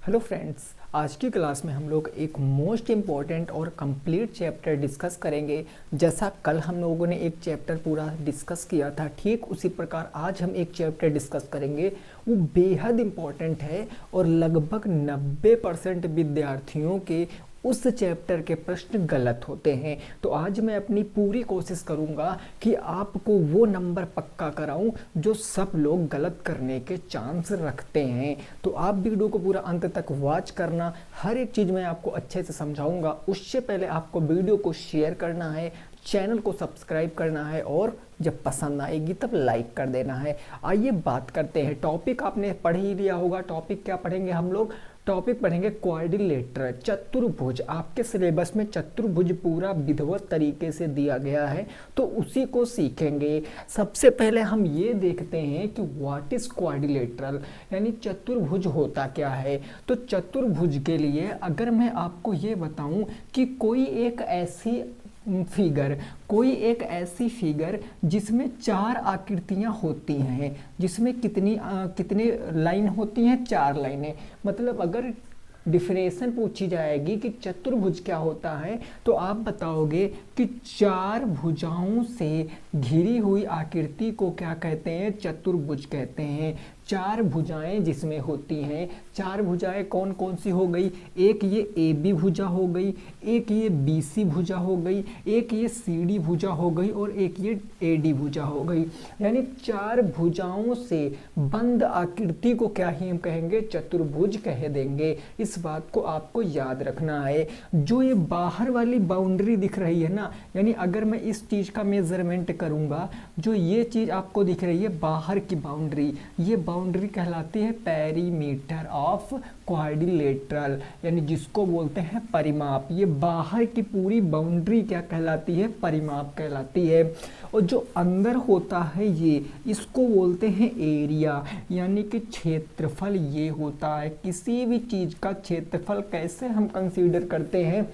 Hello friends, आज की class में हम लोग एक मोस्ट इम्पॉर्टेंट और कंप्लीट चैप्टर डिस्कस करेंगे। जैसा कल हम लोगों ने एक चैप्टर पूरा डिस्कस किया था, ठीक उसी प्रकार आज हम एक चैप्टर डिस्कस करेंगे। वो बेहद इम्पॉर्टेंट है और लगभग 90% विद्यार्थियों के उस चैप्टर के प्रश्न गलत होते हैं। तो आज मैं अपनी पूरी कोशिश करूंगा कि आपको वो नंबर पक्का कराऊं जो सब लोग गलत करने के चांस रखते हैं। तो आप वीडियो को पूरा अंत तक वॉच करना, हर एक चीज़ मैं आपको अच्छे से समझाऊंगा। उससे पहले आपको वीडियो को शेयर करना है, चैनल को सब्सक्राइब करना है और जब पसंद आएगी तब लाइक कर देना है। आइए बात करते हैं। टॉपिक आपने पढ़ ही लिया होगा। टॉपिक क्या पढ़ेंगे हम लोग? टॉपिक पढ़ेंगे क्वाड्रिलेटरल, चतुर्भुज। आपके सिलेबस में चतुर्भुज पूरा विधिवत तरीके से दिया गया है, तो उसी को सीखेंगे। सबसे पहले हम ये देखते हैं कि व्हाट इज क्वाड्रिलेटरल, यानी चतुर्भुज होता क्या है। तो चतुर्भुज के लिए अगर मैं आपको ये बताऊं कि कोई एक ऐसी फिगर जिसमें चार आकृतियां होती हैं, जिसमें कितनी लाइन होती हैं? चार लाइनें। मतलब अगर डिफिनेशन पूछी जाएगी कि चतुर्भुज क्या होता है, तो आप बताओगे कि चार भुजाओं से घिरी हुई आकृति को क्या कहते हैं? चतुर्भुज कहते हैं। चार भुजाएं जिसमें होती हैं, चार भुजाएं कौन कौन सी हो गई? एक ये ए बी भुजा हो गई, एक ये बी सी भुजा हो गई, एक ये सी डी भुजा हो गई और एक ये ए डी भुजा हो गई। यानी चार भुजाओं से बंद आकृति को क्या ही हम कहेंगे? चतुर्भुज कह देंगे। इस बात को आपको याद रखना है। जो ये बाहर वाली बाउंड्री दिख रही है ना, यानी अगर मैं इस चीज का मेजरमेंट करूंगा, जो ये चीज आपको दिख रही है बाहर की बाउंड्री, ये बाउंड्री कहलाती है पेरीमीटर ऑफ क्वाड्रिलेटरल, यानी जिसको बोलते हैं परिमाप। ये बाहर की पूरी बाउंड्री क्या कहलाती है? परिमाप कहलाती है। और जो अंदर होता है ये, इसको बोलते हैं एरिया, यानी कि क्षेत्रफल ये होता है। किसी भी चीज का क्षेत्रफल कैसे हम कंसीडर करते हैं?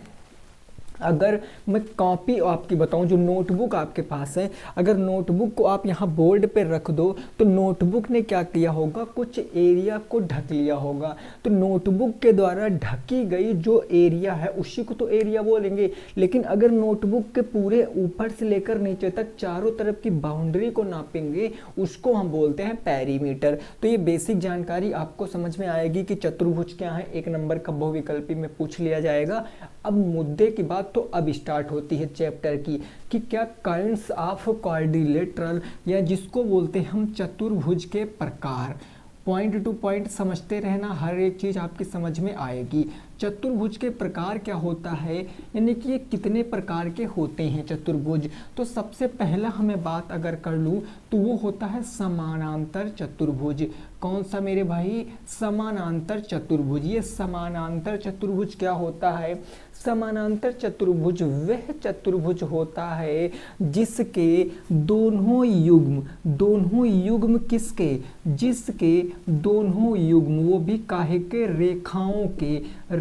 अगर मैं कॉपी आपकी बताऊं, जो नोटबुक आपके पास है, अगर नोटबुक को आप यहाँ बोर्ड पे रख दो तो नोटबुक ने क्या किया होगा? कुछ एरिया को ढक लिया होगा। तो नोटबुक के द्वारा ढकी गई जो एरिया है उसी को तो एरिया बोलेंगे। लेकिन अगर नोटबुक के पूरे ऊपर से लेकर नीचे तक चारों तरफ की बाउंड्री को नापेंगे, उसको हम बोलते हैं पेरीमीटर। तो ये बेसिक जानकारी आपको समझ में आएगी कि चतुर्भुज क्या है। एक नंबर का बहुविकल्पी में पूछ लिया जाएगा। अब मुद्दे की बात तो अब स्टार्ट होती है चैप्टर की, कि क्या काइंड्स ऑफ क्वाड्रिलेटरल, या जिसको बोलते हैं हम चतुर्भुज के प्रकार। पॉइंट टू पॉइंट समझते रहना, हर एक चीज आपकी समझ में आएगी। चतुर्भुज के प्रकार क्या होता है, यानी कि ये कितने प्रकार के होते हैं चतुर्भुज। तो सबसे पहला हमें बात अगर कर लूँ तो वो होता है समानांतर चतुर्भुज। कौन सा मेरे भाई? समानांतर चतुर्भुज। ये समानांतर चतुर्भुज क्या होता है? समानांतर चतुर्भुज वह चतुर्भुज होता है जिसके दोनों युग्म किसके? जिसके दोनों युग्म, वो भी काहे के?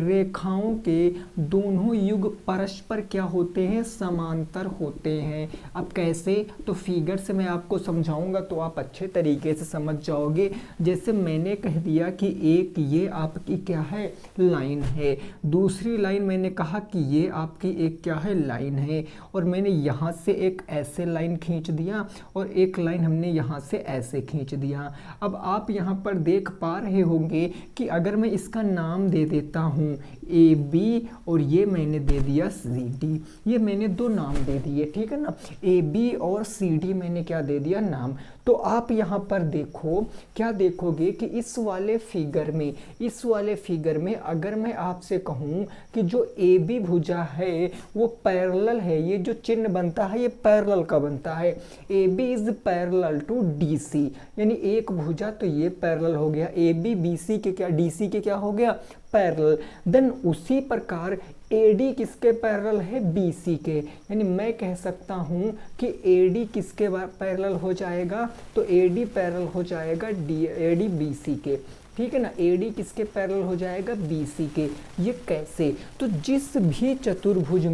रेखाओं के दोनों युग परस्पर क्या होते हैं? समांतर होते हैं। अब कैसे? तो फिगर से मैं आपको समझाऊंगा तो आप अच्छे तरीके से समझ जाओगे। जैसे मैंने कह दिया कि एक ये आपकी क्या है? लाइन है। दूसरी लाइन मैंने कहा कि ये आपकी एक क्या है? लाइन है। और मैंने यहाँ से एक ऐसे लाइन खींच दिया और एक लाइन हमने यहाँ से ऐसे खींच दिया। अब आप यहाँ पर देख पा रहे होंगे कि अगर मैं इसका नाम दे देता हूँ ए बी और ये मैंने दे दिया सी डी, ये मैंने दो नाम दे दिए, ठीक है ना? ए बी और सी डी मैंने क्या दे दिया? नाम। तो आप यहाँ पर देखो, क्या देखोगे कि इस वाले फिगर में अगर मैं आपसे कहूँ कि जो ए बी भुजा है वो पैरेलल है, ये जो चिन्ह बनता है ये पैरेलल का बनता है। A B is parallel to D C, यानी एक भुजा तो ये पैरेलल हो गया। ए बी बी सी के क्या? डी सी के क्या हो गया? पैरेलल। देन उसी प्रकार AD किसके पैरेलल है? BC के। यानी मैं कह सकता हूं कि AD किसके पैरेलल हो जाएगा? तो AD पैरेलल हो जाएगा AD BC के। ठीक है ना। AD किसके पैरेलल हो जाएगा, BC के। ये कैसे, तो जिस भी चतुर्भुज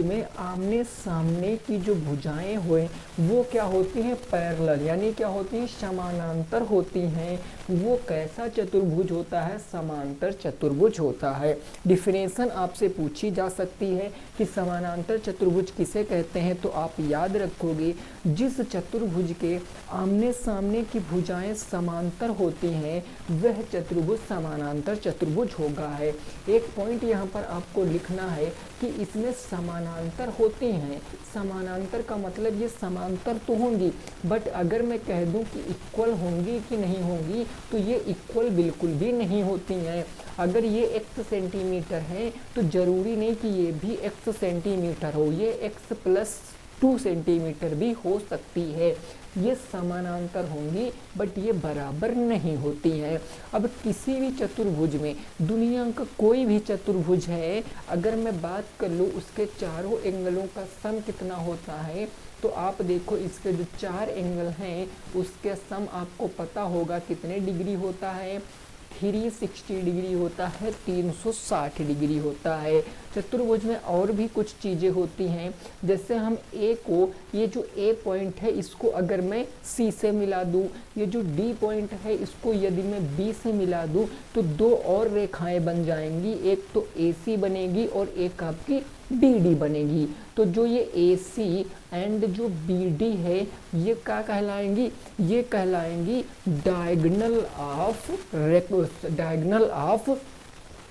में आमने सामने की जो भुजाएं हुए वो क्या होती हैं, पैरेलल, यानी क्या होती हैं, समानांतर होती हैं, वो कैसा चतुर्भुज होता है, समांतर चतुर्भुज होता है। डिफिनेशन आपसे पूछी जा सकती है कि समानांतर चतुर्भुज किसे कहते हैं, तो आप याद रखोगे जिस चतुर्भुज के आमने सामने की भुजाएं समांतर होती हैं वह चतुर्भुज समानांतर चतुर्भुज होगा है। एक पॉइंट यहाँ पर आपको लिखना है कि इसमें समानांतर होती हैं, समानांतर का मतलब ये समांतर तो होंगी, बट अगर मैं कह दूं कि इक्वल होंगी कि नहीं होंगी, तो ये इक्वल बिल्कुल भी नहीं होती हैं। अगर ये x सेंटीमीटर है तो जरूरी नहीं कि ये भी x सेंटीमीटर हो, ये x+2 सेंटीमीटर भी हो सकती है। ये समानांतर होंगी बट ये बराबर नहीं होती हैं। अब किसी भी चतुर्भुज में, दुनिया का कोई भी चतुर्भुज है, अगर मैं बात कर लूँ उसके चारों एंगलों का सम कितना होता है, तो आप देखो इसके जो 4 एंगल हैं उसके सम आपको पता होगा कितने डिग्री होता है, 360 डिग्री होता है, 360 डिग्री होता है। चतुर्भुज में और भी कुछ चीज़ें होती हैं, जैसे हम ए को, ये जो ए पॉइंट है इसको अगर मैं सी से मिला दूं, ये जो डी पॉइंट है इसको यदि मैं बी से मिला दूं, तो 2 और रेखाएं बन जाएंगी, एक तो ए सी बनेगी और एक आपकी बी डी बनेगी। तो जो ये ए सी एंड जो बी डी है ये क्या कहलाएंगी, ये कहलाएंगी डायगोनल ऑफ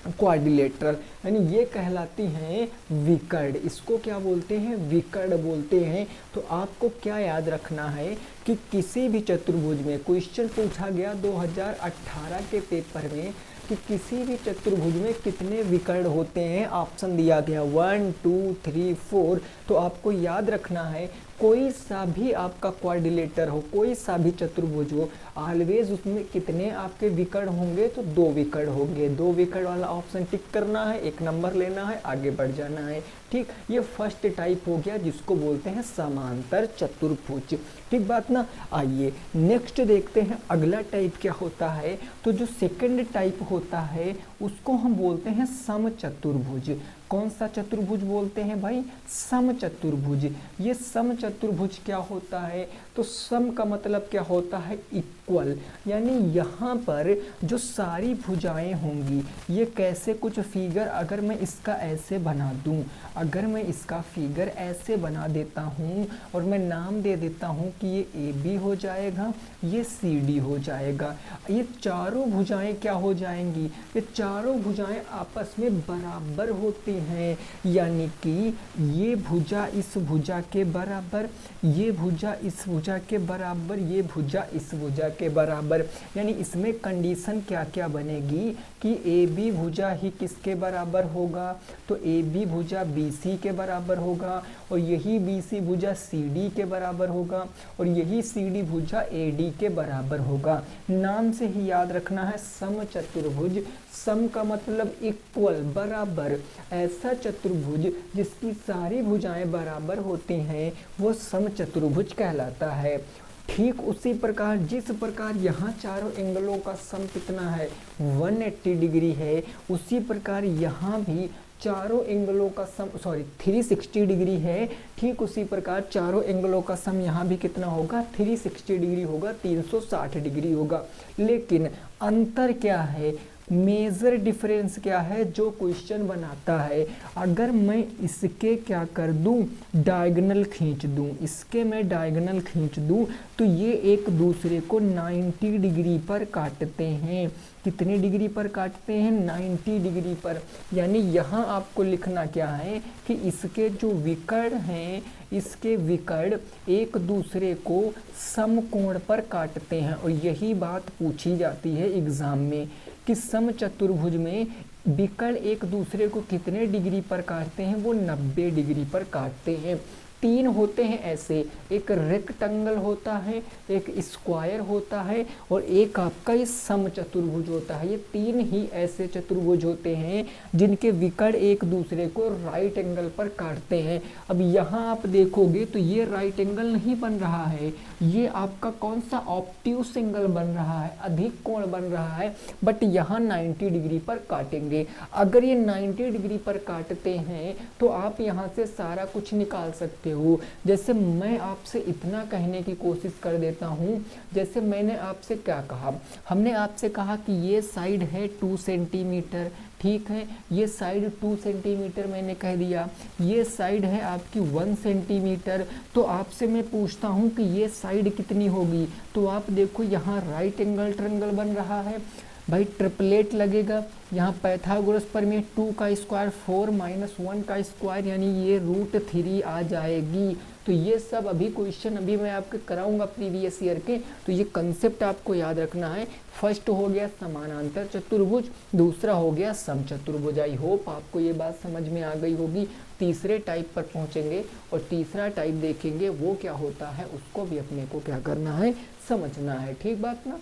क्वाड्रिलेटरल, यानी ये कहलाती हैं विकर्ण। इसको क्या बोलते हैं, विकर्ण बोलते हैं। तो आपको क्या याद रखना है कि किसी भी चतुर्भुज में, क्वेश्चन पूछा गया 2018 के पेपर में कि किसी भी चतुर्भुज में कितने विकर्ण होते हैं, ऑप्शन दिया गया 1 2 3 4। तो आपको याद रखना है कोई सा भी आपका क्वाड्रिलेटर हो, कोई सा भी चतुर्भुज हो, ऑलवेज उसमें कितने आपके विकर्ण होंगे, तो 2 विकर्ण होंगे। 2 विकर्ण वाला ऑप्शन टिक करना है, 1 नंबर लेना है, आगे बढ़ जाना है। ठीक, ये फर्स्ट टाइप हो गया जिसको बोलते हैं समांतर चतुर्भुज। ठीक बात ना। आइए नेक्स्ट देखते हैं अगला टाइप क्या होता है। तो जो सेकंड टाइप होता है उसको हम बोलते हैं समचतुर्भुज। कौन सा चतुर्भुज बोलते हैं भाई, समचतुर्भुज। ये समचतुर्भुज क्या होता है, तो सम का मतलब क्या होता है, इक्वल, यानी यहाँ पर जो सारी भुजाएं होंगी ये कैसे, कुछ फिगर अगर मैं इसका ऐसे बना दूं, अगर मैं इसका फिगर ऐसे बना देता हूँ और मैं नाम दे देता हूँ कि ये ए बी हो जाएगा, ये सी डी हो जाएगा, ये चारों भुजाएं क्या हो जाएंगी, ये चारों भुजाएं आपस में बराबर होती हैं, यानी कि ये भुजा इस भुजा के बराबर, ये भुजा इस भुजा के बराबर, ये भुजा इस भुजा के बराबर। यानी इसमें कंडीशन क्या क्या बनेगी कि ए बी भुजा ही किसके बराबर होगा, तो ए बी भुजा बी सी के बराबर होगा, और यही बी सी भुजा सी डी के बराबर होगा, और यही सी डी भुजा ए डी के बराबर होगा। नाम से ही याद रखना है समचतुर्भुज। सम का मतलब इक्वल, बराबर। ऐसा चतुर्भुज जिसकी सारी भुजाएं बराबर होती हैं वो समचतुर्भुज कहलाता है। ठीक उसी प्रकार जिस प्रकार यहाँ चारों एंगलों का सम कितना है, 180 डिग्री है, उसी प्रकार यहाँ भी चारों एंगलों का सम 360 डिग्री है। ठीक उसी प्रकार चारों एंगलों का सम यहाँ भी कितना होगा, 360 डिग्री होगा, 360 डिग्री होगा। लेकिन अंतर क्या है, मेजर डिफरेंस क्या है जो क्वेश्चन बनाता है, अगर मैं इसके क्या कर दूं, डायगोनल खींच दूं, इसके मैं डायगोनल खींच दूं, तो ये एक दूसरे को 90 डिग्री पर काटते हैं। कितने डिग्री पर काटते हैं, 90 डिग्री पर। यानी यहाँ आपको लिखना क्या है कि इसके जो विकर्ण हैं, इसके विकर्ण एक दूसरे को समकोण पर काटते हैं, और यही बात पूछी जाती है एग्जाम में कि समचतुर्भुज में विकर्ण एक दूसरे को कितने डिग्री पर काटते हैं, वो 90 डिग्री पर काटते हैं। 3 होते हैं ऐसे, एक रेक्टेंगल होता है, एक स्क्वायर होता है, और एक आपका ये समचतुर्भुज होता है। ये 3 ही ऐसे चतुर्भुज होते हैं जिनके विकर्ण एक दूसरे को राइट एंगल पर काटते हैं। अब यहाँ आप देखोगे तो ये राइट एंगल नहीं बन रहा है, ये आपका कौन सा ऑब्ट्यूस एंगल बन रहा है, अधिक कोण बन रहा है, बट यहाँ 90 डिग्री पर काटेंगे। अगर ये 90 डिग्री पर काटते हैं तो आप यहाँ से सारा कुछ निकाल सकते हो। जैसे मैं आपसे इतना कहने की कोशिश कर देता हूँ, जैसे मैंने आपसे क्या कहा, हमने आपसे कहा कि ये साइड है 2 सेंटीमीटर, ठीक है, ये साइड 2 सेंटीमीटर मैंने कह दिया, ये साइड है आपकी 1 सेंटीमीटर। तो आपसे मैं पूछता हूँ कि ये साइड कितनी होगी, तो आप देखो यहाँ राइट एंगल ट्रायंगल बन रहा है भाई, ट्रिपलेट लगेगा। यहाँ पाइथागोरस प्रमेय 2 का स्क्वायर 4 माइनस 1 का स्क्वायर, यानी ये √3 आ जाएगी। तो ये सब अभी क्वेश्चन अभी मैं आपके कराऊंगा प्रीवियस ईयर के, तो ये कंसेप्ट आपको याद रखना है। फर्स्ट हो गया समानांतर चतुर्भुज, दूसरा हो गया समचतुर्भुज। आई होप आपको ये बात समझ में आ गई होगी। तीसरे टाइप पर पहुंचेंगे और तीसरा टाइप देखेंगे वो क्या होता है, उसको भी अपने को क्या करना है, समझना है। ठीक बात ना,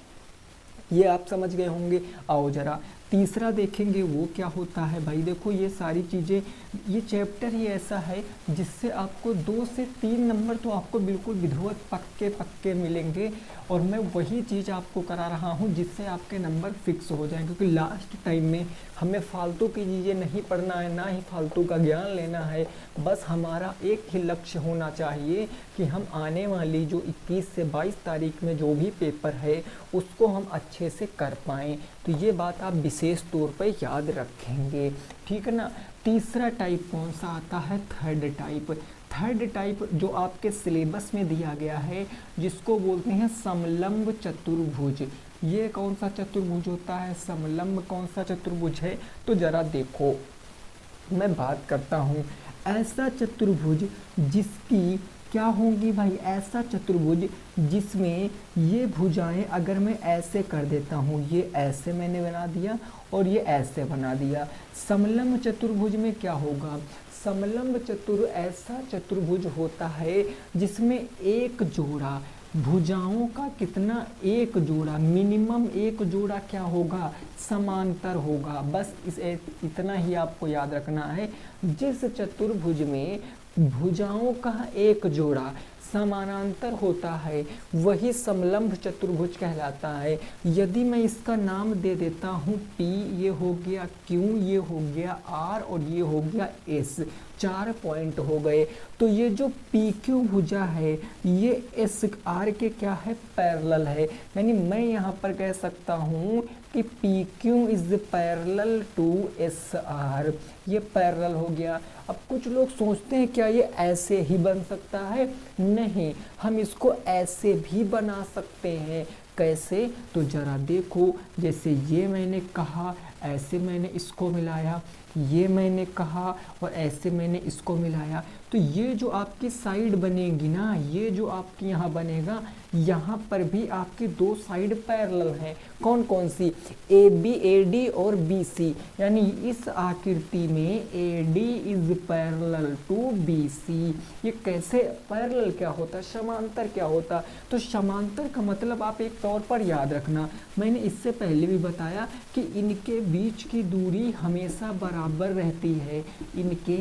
ये आप समझ गए होंगे। आओ जरा तीसरा देखेंगे वो क्या होता है। भाई देखो ये सारी चीज़ें, ये चैप्टर ही ऐसा है जिससे आपको 2 से 3 नंबर तो आपको बिल्कुल विधिवत पक्के पक्के मिलेंगे, और मैं वही चीज़ आपको करा रहा हूँ जिससे आपके नंबर फिक्स हो जाएं। क्योंकि लास्ट टाइम में हमें फालतू की चीज़ें नहीं पढ़ना है, ना ही फालतू का ज्ञान लेना है। बस हमारा एक ही लक्ष्य होना चाहिए कि हम आने वाली जो 21 से 22 तारीख में जो भी पेपर है उसको हम अच्छे से कर पाएँ। तो ये बात आप विशेष तौर पर याद रखेंगे, ठीक है ना। तीसरा टाइप कौन सा आता है, थर्ड टाइप। थर्ड टाइप जो आपके सिलेबस में दिया गया है, जिसको बोलते हैं समलंब चतुर्भुज। ये कौन सा चतुर्भुज होता है, समलंब कौन सा चतुर्भुज है, तो जरा देखो मैं बात करता हूँ। ऐसा चतुर्भुज जिसकी क्या होंगी भाई, ऐसा चतुर्भुज जिसमें ये भुजाएं अगर मैं ऐसे कर देता हूँ, ये ऐसे मैंने बना दिया और ये ऐसे बना दिया। समलंब चतुर्भुज में क्या होगा, समलंब ऐसा चतुर्भुज होता है जिसमें एक जोड़ा भुजाओं का कितना, एक जोड़ा, मिनिमम एक जोड़ा क्या होगा, समांतर होगा। बस इतना ही आपको याद रखना है। जिस चतुर्भुज में भुजाओं का एक जोड़ा समानांतर होता है वही समलंब चतुर्भुज कहलाता है। यदि मैं इसका नाम दे देता हूँ P, ये हो गया Q, ये हो गया R और ये हो गया S, 4 पॉइंट हो गए। तो ये जो PQ भुजा है ये SR के क्या है, पैरेलल है। यानी मैं यहाँ पर कह सकता हूँ कि PQ is parallel to SR, ये पैरेलल हो गया। अब कुछ लोग सोचते हैं क्या ये ऐसे ही बन सकता है, नहीं, हम इसको ऐसे भी बना सकते हैं। कैसे, तो जरा देखो, जैसे ये मैंने कहा, ऐसे मैंने इसको मिलाया, ये मैंने कहा और ऐसे मैंने इसको मिलाया, तो ये जो आपकी साइड बनेगी ना, ये जो आपकी यहाँ बनेगा, यहाँ पर भी आपकी 2 साइड पैरेलल हैं। कौन कौन सी, AD और BC, यानी इस आकृति में AD is parallel to BC। ये कैसे पैरेलल क्या होता, समांतर क्या होता, तो समांतर का मतलब आप एक तौर पर याद रखना, मैंने इससे पहले भी बताया कि इनके बीच की दूरी हमेशा बराबर रहती है। इनके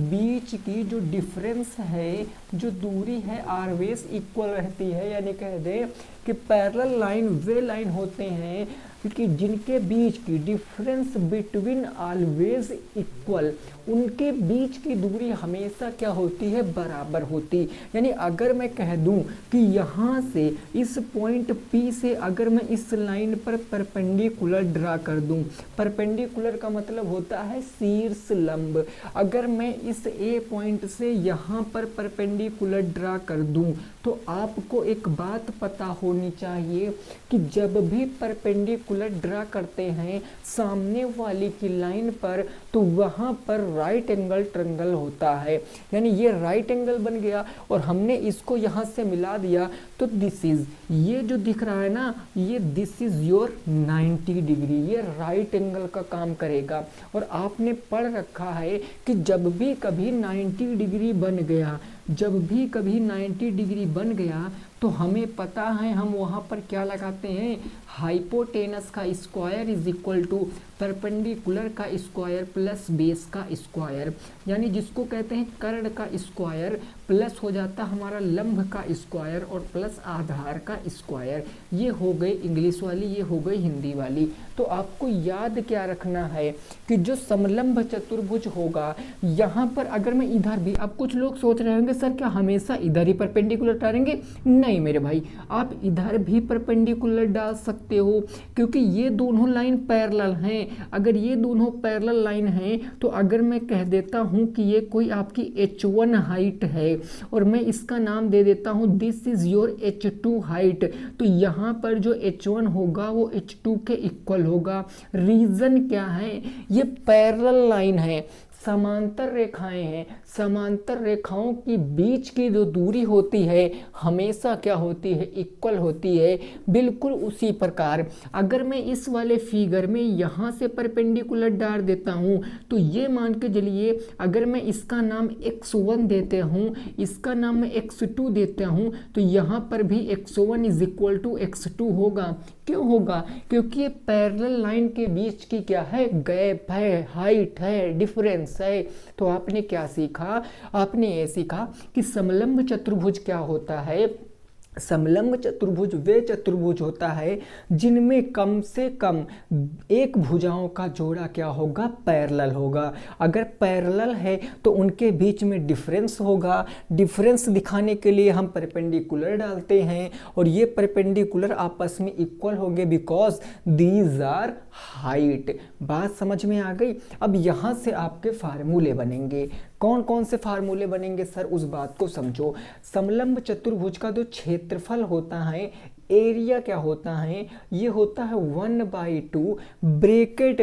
बीच की जो डिफरेंस है, जो दूरी है, ऑलवेज इक्वल रहती है। यानी कह दें कि पैरेलल लाइन वे लाइन होते हैं कि जिनके बीच की डिफरेंस बिटवीन ऑलवेज इक्वल, उनके बीच की दूरी हमेशा क्या होती है, बराबर होती। यानी अगर मैं कह दूं कि यहाँ से इस पॉइंट P से अगर मैं इस लाइन पर परपेंडिकुलर ड्रा कर दूं, परपेंडिकुलर का मतलब होता है शीर्ष लंब, अगर मैं इस A पॉइंट से यहाँ पर परपेंडिकुलर ड्रा कर दूं, तो आपको एक बात पता होनी चाहिए कि जब भी परपेंडिकुलर ड्रा करते हैं सामने वाली की लाइन पर, तो वहाँ पर राइट एंगल ट्रायंगल होता है। यानी ये राइट एंगल बन गया और हमने इसको यहाँ से मिला दिया, तो दिस इज, ये जो दिख रहा है ना, ये दिस इज योर 90 डिग्री, ये राइट एंगल का काम करेगा। और आपने पढ़ रखा है कि जब भी कभी 90 डिग्री बन गया, जब भी कभी 90 डिग्री बन गया, तो हमें पता है हम वहाँ पर क्या लगाते हैं, हाइपोटेनस का square is equal to perpendicular का स्क्वायर प्लस बेस का स्क्वायर, यानी जिसको कहते हैं कर्ण का स्क्वायर प्लस हो जाता हमारा लंब का स्क्वायर और प्लस आधार का स्क्वायर। ये हो गई इंग्लिश वाली, ये हो गई हिंदी वाली। तो आपको याद क्या रखना है कि जो समलंब चतुर्भुज होगा यहाँ पर, अगर मैं इधर भी, अब कुछ लोग सोच रहे होंगे सर क्या हमेशा इधर ही परपेंडिकुलर डालेंगे? नहीं मेरे भाई, आप इधर भी परपेंडिकुलर डाल सकते हो, क्योंकि ये दोनों लाइन पैरेलल हैं। अगर ये दोनों पैरेलल लाइन हैं तो अगर मैं कह देता हूं कि ये कोई आपकी h1 हाइट है और मैं इसका नाम दे देता हूं this is your h2 height, तो यहाँ पर जो h1 होगा वो h2 के इक्वल होगा। रीजन क्या है? ये पैरेलल लाइन है, समांतर रेखाएं हैं, समांतर रेखाओं की बीच की जो दूरी होती है हमेशा क्या होती है? इक्वल होती है। बिल्कुल उसी प्रकार अगर मैं इस वाले फिगर में यहाँ से परपेंडिकुलर डाल देता हूँ तो ये मान के चलिए, अगर मैं इसका नाम x1 देते हूँ, इसका नाम मैं x2 देता हूँ, तो यहाँ पर भी x1 is equal to x2 होगा। क्यों होगा? क्योंकि ये पैरेलल लाइन के बीच की क्या है? गैप है, हाइट है, डिफरेंस है। तो आपने क्या सीखा? आपने ये सीखा कि समलंब चतुर्भुज क्या होता है। समलंब चतुर्भुज वे चतुर्भुज होता है जिनमें कम से कम एक भुजाओं का जोड़ा क्या होगा? पैरेलल होगा। अगर पैरेलल है तो उनके बीच में डिफरेंस होगा। डिफरेंस दिखाने के लिए हम परपेंडिकुलर डालते हैं और ये परपेंडिकुलर आपस में इक्वल होंगे बिकॉज दीज आर हाइट। बात समझ में आ गई? अब यहाँ से आपके फार्मूले बनेंगे। कौन कौन से फार्मूले बनेंगे सर? उस बात को समझो। समलंब चतुर्भुज का जो क्षेत्रफल होता है, एरिया क्या होता है? ये होता है 1/2 ब्रैकेट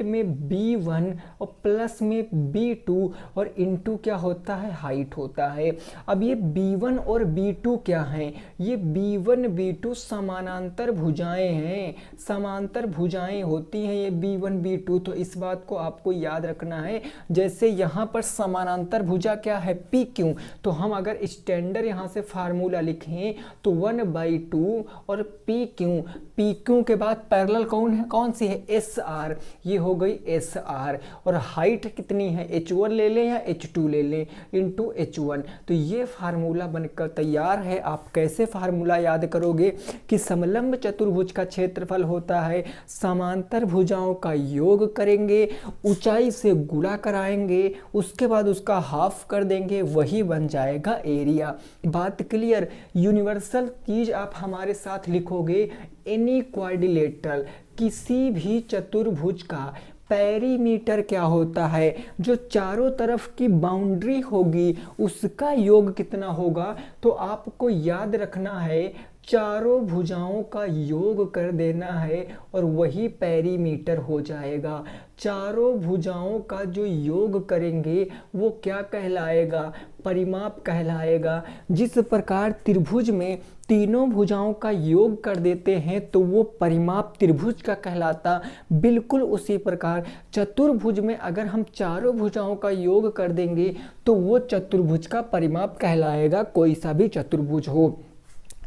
में b1 और प्लस में b2 और इनटू क्या होता है? हाइट होता है। अब ये b1 और b2 क्या हैं? ये b1 b2 समानांतर भुजाएं हैं, समांतर भुजाएं होती हैं ये b1 b2। तो इस बात को आपको याद रखना है। जैसे यहाँ पर समानांतर भुजा क्या है? PQ। तो हम अगर स्टैंडर्ड यहाँ से फार्मूला लिखें तो 1/2 और PQ के बाद पैरेलल कौन सी है? SR। ये हो गई SR। और हाइट कितनी है? H1 ले लें या H2 ले लें, इंटू H1। तो ये फार्मूला बनकर तैयार है। आप कैसे फार्मूला याद करोगे कि समलंब चतुर्भुज का क्षेत्रफल होता है, समांतर भुजाओं का योग करेंगे, ऊंचाई से गुणा कराएंगे, उसके बाद उसका हाफ कर देंगे, वही बन जाएगा एरिया। बात क्लियर? यूनिवर्सल चीज आप हमारे साथ लिखोगे। एनी क्वाड्रिलेटरल, किसी भी चतुर्भुज का पेरीमीटर क्या होता है? जो चारों तरफ की बाउंड्री होगी उसका योग कितना होगा? तो आपको याद रखना है, चारों भुजाओं का योग कर देना है और वही पेरीमीटर हो जाएगा। चारों भुजाओं का जो योग करेंगे वो क्या कहलाएगा? परिमाप कहलाएगा। जिस प्रकार त्रिभुज में तीनों भुजाओं का योग कर देते हैं तो वो परिमाप त्रिभुज का कहलाता, बिल्कुल उसी प्रकार चतुर्भुज में अगर हम चारों भुजाओं का योग कर देंगे तो वो चतुर्भुज का परिमाप कहलाएगा, कोई सा भी चतुर्भुज हो।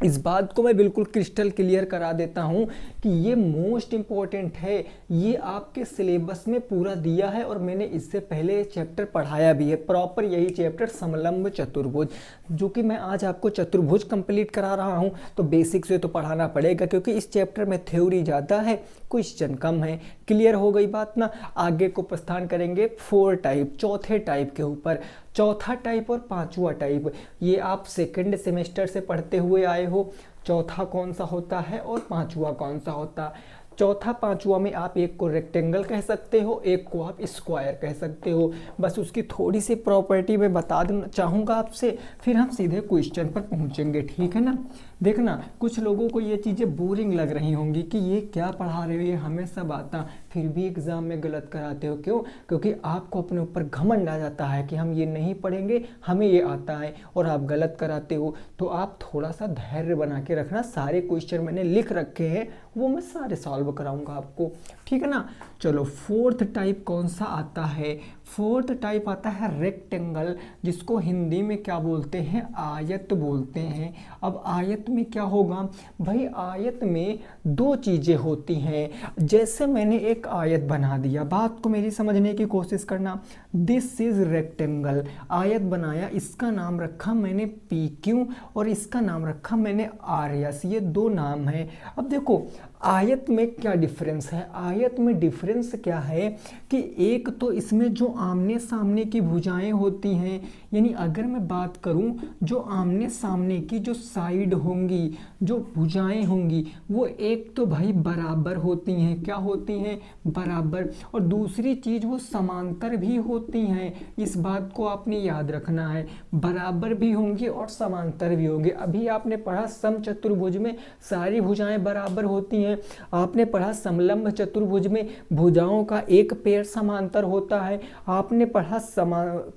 इस बात को मैं बिल्कुल क्रिस्टल क्लियर करा देता हूं कि ये मोस्ट इम्पॉर्टेंट है। ये आपके सिलेबस में पूरा दिया है और मैंने इससे पहले चैप्टर पढ़ाया भी है, प्रॉपर यही चैप्टर समलंब चतुर्भुज, जो कि मैं आज आपको चतुर्भुज कंप्लीट करा रहा हूं। तो बेसिक से तो पढ़ाना पड़ेगा क्योंकि इस चैप्टर में थ्योरी ज़्यादा है, क्वेश्चन कम है। क्लियर हो गई बात ना? आगे को प्रस्थान करेंगे 4 टाइप, चौथे टाइप के ऊपर। चौथा टाइप और पांचवा टाइप ये आप सेकंड सेमेस्टर से पढ़ते हुए आए हो। चौथा कौन सा होता है और पांचवा कौन सा होता? चौथा पांचवा में आप एक को रेक्टेंगल कह सकते हो, एक को आप स्क्वायर कह सकते हो। बस उसकी थोड़ी सी प्रॉपर्टी मैं बता देना चाहूँगा आपसे, फिर हम सीधे क्वेश्चन पर पहुँचेंगे। ठीक है ना? देखना, कुछ लोगों को ये चीज़ें बोरिंग लग रही होंगी कि ये क्या पढ़ा रहे हो, ये हमें सब आता, फिर भी एग्ज़ाम में गलत कराते हो। क्यों? क्योंकि आपको अपने ऊपर घमंड आ जाता है कि हम ये नहीं पढ़ेंगे, हमें ये आता है, और आप गलत कराते हो। तो आप थोड़ा सा धैर्य बना के रखना। सारे क्वेश्चन मैंने लिख रखे हैं, वो मैं सारे सॉल्व कराऊंगा आपको। ठीक है ना? चलो, फोर्थ टाइप कौन सा आता है? फोर्थ टाइप आता है रेक्टेंगल, जिसको हिंदी में क्या बोलते हैं, आयत बोलते हैं। अब आयत में क्या होगा भाई, आयत में दो चीज़ें होती हैं। जैसे मैंने एक आयत बना दिया, बात को मेरी समझने की कोशिश करना। दिस इज रेक्टेंगल, आयत बनाया, इसका नाम रखा मैंने पी क्यू और इसका नाम रखा मैंने आर एस, ये दो नाम है। अब देखो आयत में क्या डिफरेंस है, आयत में डिफरेंस क्या है कि एक तो इसमें जो आमने सामने की भुजाएं होती हैं, यानी अगर मैं बात करूं जो आमने सामने की जो साइड होंगी, जो भुजाएं होंगी, वो एक तो भाई बराबर होती हैं, क्या होती हैं, बराबर, और दूसरी चीज वो समांतर भी होती हैं। इस बात को आपने याद रखना है, बराबर भी होंगी और समांतर भी होंगे। अभी आपने पढ़ा समचतुर्भुज में सारी भुजाएं बराबर होती हैं, आपने पढ़ा समलंब चतुर्भुज में भुजाओं का एक पेड़ समांतर होता है, आपने पढ़ा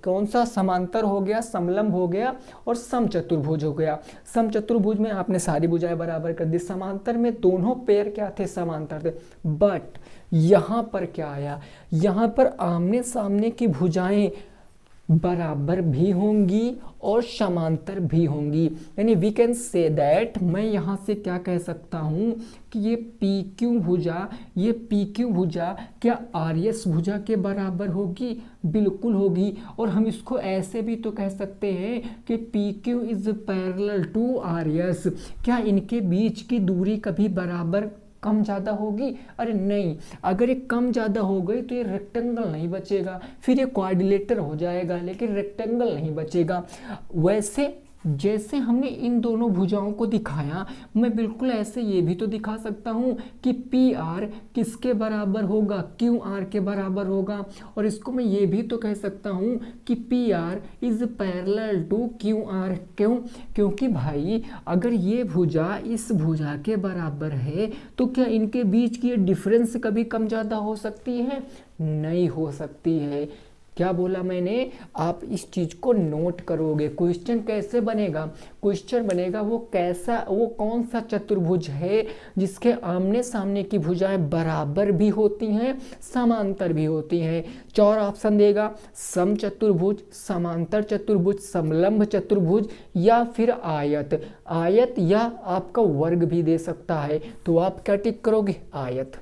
कौन सा समांतर हो गया, समलंब हो गया और समचतुर्भुज हो गया। समचतुर्भुज में आपने सारी भुजाएं बराबर कर दी, समांतर में दोनों पेड़ क्या थे, समांतर थे। बट यहां पर क्या आया, यहां पर आमने सामने की भुजाएं बराबर भी होंगी और समांतर भी होंगी, यानी वी कैन से दैट, मैं यहाँ से क्या कह सकता हूँ कि ये पी क्यू भुजा, ये पी क्यू भुजा क्या आर एस भुजा के बराबर होगी, बिल्कुल होगी। और हम इसको ऐसे भी तो कह सकते हैं कि P Q is parallel to R S, क्या इनके बीच की दूरी कभी बराबर कम ज़्यादा होगी, अरे नहीं, अगर ये कम ज़्यादा हो गई तो ये रेक्टेंगल नहीं बचेगा, फिर ये क्वाड्रिलेटर हो जाएगा, लेकिन रेक्टेंगल नहीं बचेगा। वैसे जैसे हमने इन दोनों भुजाओं को दिखाया, मैं बिल्कुल ऐसे ये भी तो दिखा सकता हूँ कि पी आर किसके बराबर होगा, क्यू आर के बराबर होगा, और इसको मैं ये भी तो कह सकता हूँ कि P R is parallel to Q R. क्यों, क्योंकि भाई अगर ये भुजा इस भुजा के बराबर है तो क्या इनके बीच की ये डिफरेंस कभी कम ज़्यादा हो सकती है, नहीं हो सकती है। क्या बोला मैंने, आप इस चीज को नोट करोगे। क्वेश्चन कैसे बनेगा, क्वेश्चन बनेगा वो कैसा, वो कौन सा चतुर्भुज है जिसके आमने सामने की भुजाएं बराबर भी होती हैं, समांतर भी होती हैं। 4 ऑप्शन देगा, सम चतुर्भुज, समांतर चतुर्भुज, समलंब चतुर्भुज या फिर आयत। आयत या आपका वर्ग भी दे सकता है, तो आप क्या टिक करोगे, आयत।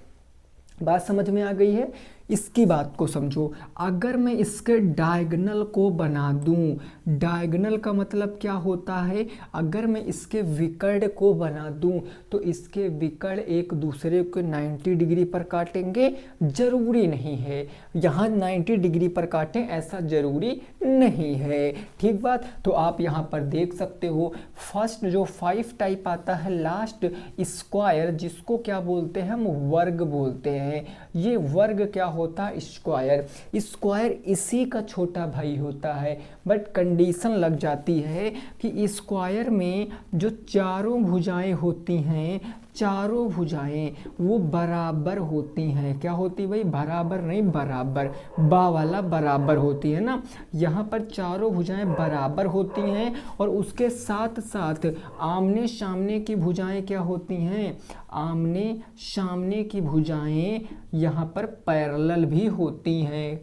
बात समझ में आ गई है। इसकी बात को समझो, अगर मैं इसके डायगोनल को बना दूं, डायगोनल का मतलब क्या होता है, अगर मैं इसके विकर्ण को बना दूं तो इसके विकर्ण एक दूसरे को 90 डिग्री पर काटेंगे, जरूरी नहीं है यहाँ 90 डिग्री पर काटें, ऐसा जरूरी नहीं है, ठीक बात। तो आप यहाँ पर देख सकते हो, फर्स्ट जो 5 टाइप आता है लास्ट, स्क्वायर, जिसको क्या बोलते हैं हम, वर्ग बोलते हैं। ये वर्ग क्या होता है, स्क्वायर। स्क्वायर इसी का छोटा भाई होता है, बट कंडीशन लग जाती है कि स्क्वायर में जो चारों भुजाएं होती हैं, चारों भुजाएं वो बराबर होती हैं। क्या होती भाई, बराबर नहीं, बराबर, बा वाला बराबर होती है ना। यहाँ पर चारों भुजाएं बराबर होती हैं और उसके साथ साथ आमने सामने की भुजाएं क्या होती हैं, आमने सामने की भुजाएं यहाँ पर पैरेलल भी होती हैं,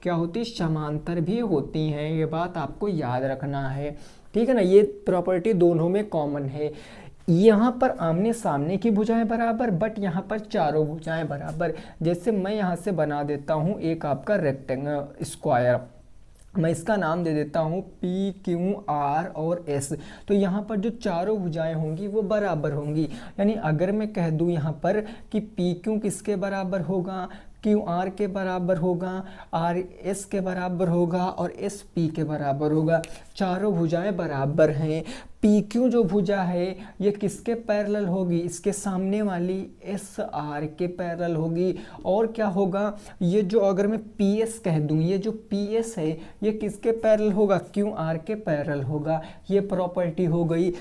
क्या होती, समांतर भी होती हैं। ये बात आपको याद रखना है, ठीक है ना। ये प्रॉपर्टी दोनों में कॉमन है। यहाँ पर आमने सामने की भुजाएं बराबर, बट यहाँ पर चारों भुजाएं बराबर। जैसे मैं यहाँ से बना देता हूँ एक आपका रेक्टेंगल स्क्वायर, मैं इसका नाम दे देता हूँ पी क्यू आर और एस। तो यहाँ पर जो चारों भुजाएं होंगी वो बराबर होंगी, यानी अगर मैं कह दूँ यहाँ पर कि पी क्यू किसके बराबर होगा, क्यू आर के बराबर होगा, आर एस के बराबर होगा और एस पी के बराबर होगा। चारों भुजाएं बराबर हैं। पी क्यू जो भुजा है ये किसके पैरेलल होगी, इसके सामने वाली एस आर के पैरेलल होगी। और क्या होगा, ये जो अगर मैं पी एस कह दूं, ये जो पी एस है ये किसके पैरेलल होगा, क्यू आर के पैरेलल होगा। ये प्रॉपर्टी हो गई,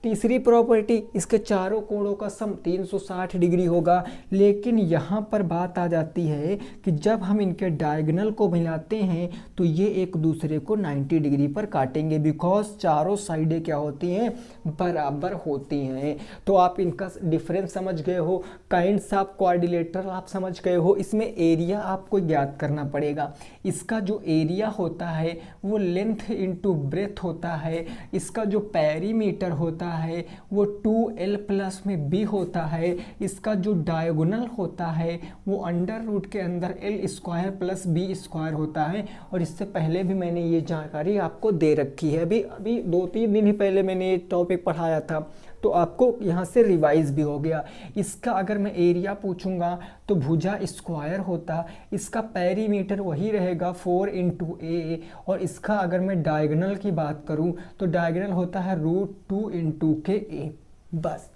तीसरी प्रॉपर्टी, इसके चारों कोणों का सम 360 डिग्री होगा। लेकिन यहाँ पर बात आ जाती है कि जब हम इनके डायगोनल को मिलाते हैं तो ये एक दूसरे को 90 डिग्री पर काटेंगे, बिकॉज चारों साइडें क्या होती हैं, बराबर होती हैं। तो आप इनका डिफरेंस समझ गए हो, काइंड्स ऑफ क्वाड्रिलेटरल आप समझ गए हो। इसमें एरिया आपको ज्ञात करना पड़ेगा। इसका जो एरिया होता है वो लेंथ इंटू ब्रेथ होता है। इसका जो पेरीमीटर होता है वो 2l प्लस में b होता है। इसका जो डायगोनल होता है वो अंडर रूट के अंदर l square plus b square होता है। और इससे पहले भी मैंने ये जानकारी आपको दे रखी है, अभी 2-3 दिन ही पहले मैंने ये टॉपिक पढ़ाया था, तो आपको यहाँ से रिवाइज भी हो गया। इसका अगर मैं एरिया पूछूंगा तो भुजा स्क्वायर होता, इसका पेरीमीटर वही रहेगा 4 इंटू ए, और इसका अगर मैं डायगोनल की बात करूं तो डायगोनल होता है √2 इंटू के ए। बस